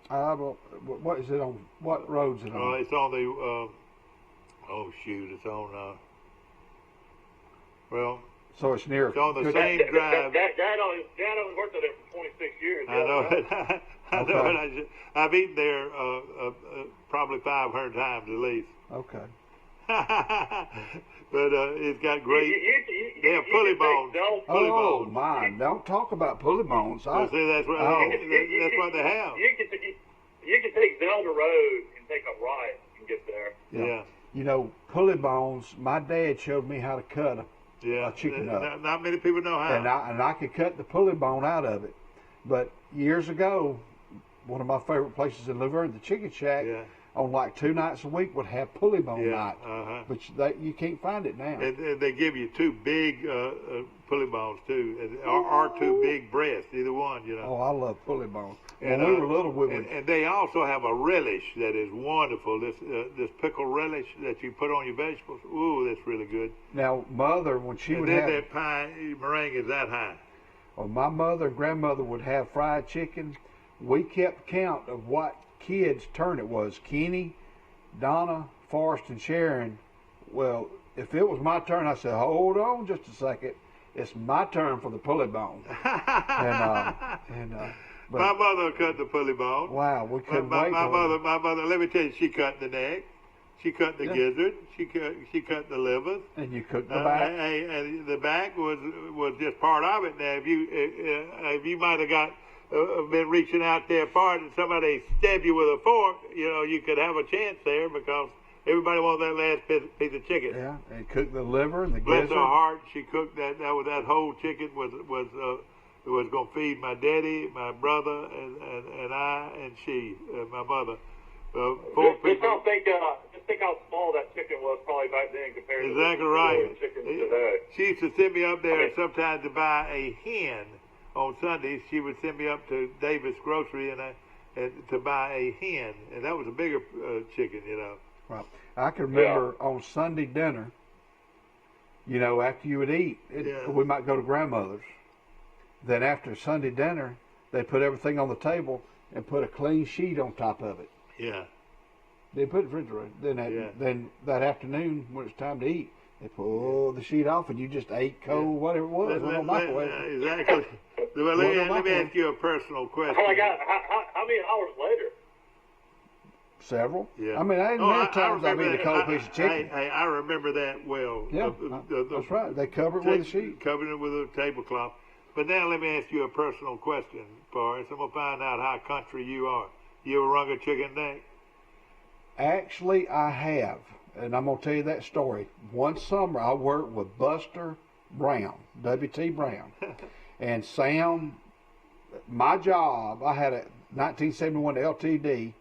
What is it on? What road's it on? It's on the. It's on. So it's near. It's on the same drive. Dad only worked there for 26 years. I know it. I know it. I've eaten there probably 500 times at least. Okay. But it's got great. They have pulley bones. Oh my! Don't talk about pulley bones. See, that's what they have. You can take Zelda Road and take a right and get there. Yeah. You know, pulley bones. My dad showed me how to cut a chicken up. Not many people know how. And I could cut the pulley bone out of it. But years ago, one of my favorite places in Laverne, the Chicken Shack, on like 2 nights a week would have pulley bone night. But you can't find it now. And they give you 2 big pulley bones too, or 2 big breasts, either one. You know. Oh, I love pulley bones. When we were little, and they also have a relish that is wonderful. This pickle relish that you put on your vegetables. Ooh, that's really good. Now, Mother, when she would have that pie meringue is that high. Well, my mother and grandmother would have fried chicken. We kept count of what kids' turn it was. Kenny, Donna, Forrest, and Sharon. Well, if it was my turn, I said, hold on just a second. It's my turn for the pulley bone. But my mother cut the pulley bone. Wow, we couldn't wait. My mother, let me tell you, she cut the neck. She cut the gizzard. She cut the liver. And you cooked the back. And the back was just part of it. Now, if you might have got been reaching out their part and somebody stabbed you with a fork, you could have a chance there because everybody wants that last piece of chicken. Yeah, and cook the liver and the Bless gizzard. her heart, she cooked that whole chicken was going to feed my daddy, my brother, and I, and she, my mother. Just think how small that chicken was probably back then compared to right. chicken today. She used to send me up there sometimes to buy a hen on Sundays. She would send me up to Davis Grocery and to buy a hen, and that was a bigger chicken, Right. I can remember on Sunday dinner, after you would eat, we might go to grandmother's. Then after Sunday dinner, they put everything on the table and put a clean sheet on top of it. Yeah. They put it in the refrigerator. Then that afternoon, when it's time to eat, they pull the sheet off and you just ate cold, whatever it was. Exactly. Well, let me ask you a personal question. How many hours later? Several. Yeah. I mean, many times I've eaten a cold piece of chicken. I remember that well. Yeah, that's right. They cover it with a sheet. Covered it with a tablecloth. But now let me ask you a personal question, Forrest. I'm going to find out how country you are. You ever rung a chicken neck? Actually, I have. And I'm going to tell you that story. One summer, I worked with Buster Brown, W.T. Brown. And Sam, my job, I had a 1971 LTD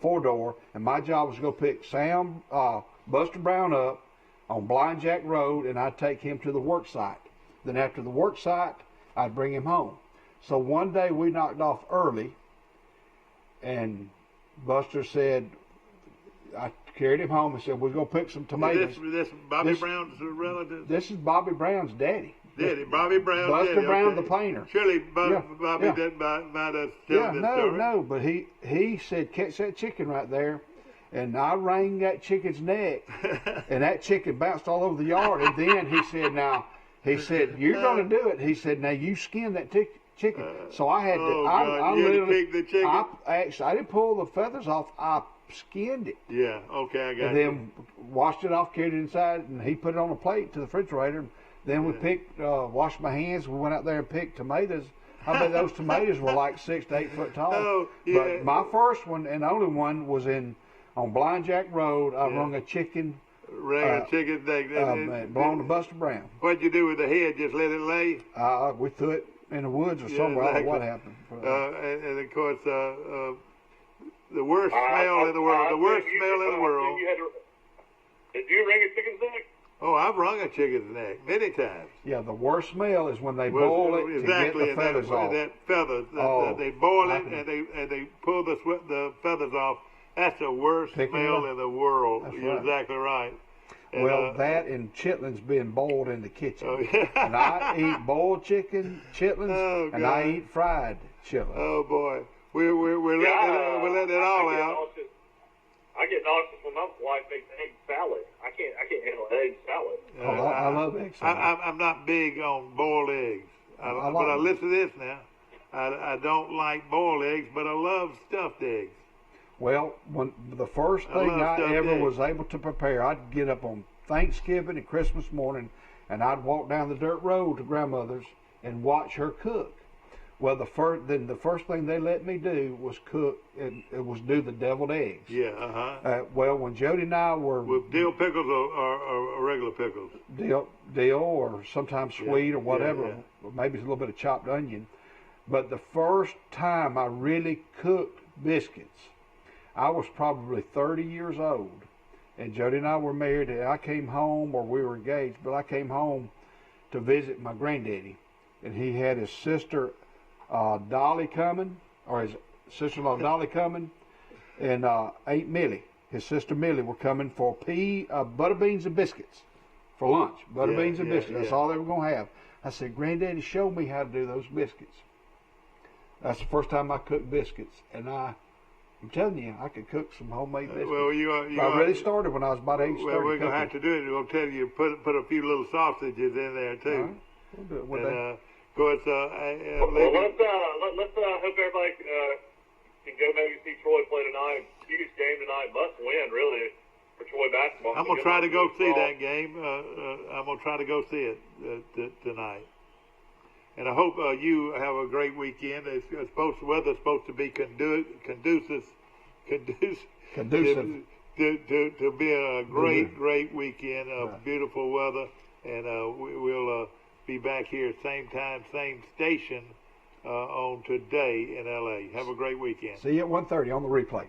4-door, and my job was to go pick Buster Brown up on Blind Jack Road, and I'd take him to the work site. Then after the work site, I'd bring him home. So one day we knocked off early, and Buster said, I carried him home and said, we're going to pick some tomatoes. This Bobby Brown's relative? This is Bobby Brown's daddy. Bobby Brown's Buster daddy. Brown, the painter. Surely Bobby didn't might have told this story. No, but he said, catch that chicken right there. And I wrung that chicken's neck, and that chicken bounced all over the yard. And then he said, you're going to do it. He said, now you skin that chicken. So I had to, I literally, pick the chicken? I didn't pull the feathers off. I skinned it. Yeah, okay, I got it. And then washed it off, carried it inside, and he put it on a plate to the refrigerator. Then we picked, washed my hands. We went out there and picked tomatoes. I bet those tomatoes were like 6 to 8 foot tall. Oh, yeah. But my first one and only one was on Blind Jack Road. I rung a chicken. Chicken neck. Belonged to Buster Brown. What'd you do with the head? Just let it lay? We threw it in the woods or somewhere. Exactly. I don't know what happened. And of course, the worst smell in the world. The worst smell in the world. Did you ring a chicken's neck? Oh, I've wrung a chicken's neck many times. Yeah, the worst smell is when they boil it to get the feathers off. That feathers. They boil it and they pull the feathers off. That's the worst smell in the world. You're exactly right. And, that and chitlins being boiled in the kitchen. Oh, yeah. And I eat boiled chitlins, and I eat fried chitlins. Oh boy, we're letting it all out. I get nauseous when my wife makes egg salad. I can't handle egg salad. I love egg salad. I'm not big on boiled eggs. But I listen to this now. I don't like boiled eggs, but I love stuffed eggs. Well, when the first thing I ever was able to prepare, I'd get up on Thanksgiving and Christmas morning, and I'd walk down the dirt road to grandmother's and watch her cook. Well, the first thing they let me do was cook. It was do the deviled eggs. Yeah. Well, when Jody and I were with dill pickles or regular pickles. Dill or sometimes sweet or whatever. Or maybe a little bit of chopped onion. But the first time I really cooked biscuits, I was probably 30 years old, and Jody and I were married, and I came home, or we were engaged, but I came home to visit my granddaddy, and he had his sister Dolly coming, or his sister-in-law Dolly coming, and Aunt Millie, his sister Millie, were coming for butter beans and biscuits for lunch. Butter beans and biscuits, that's all they were going to have. I said, Granddaddy, show me how to do those biscuits. That's the first time I cooked biscuits, and I'm telling you, I could cook some homemade biscuits. Well, I really started when I was about age 30. Well, we're going to have to do it. We'll tell you, put a few little sausages in there, too. All right. We'll do it. Of course, let's hope everybody can go maybe see Troy play tonight. Huge game tonight. Must win, really, for Troy basketball. I'm going to try to go see that game. I'm going to try to go see it tonight. And I hope you have a great weekend. Weather's supposed to be conducive to be a great weekend of beautiful weather. And we'll be back here same time, same station on Today in LA. Have a great weekend. See you at 1:30 on the replay.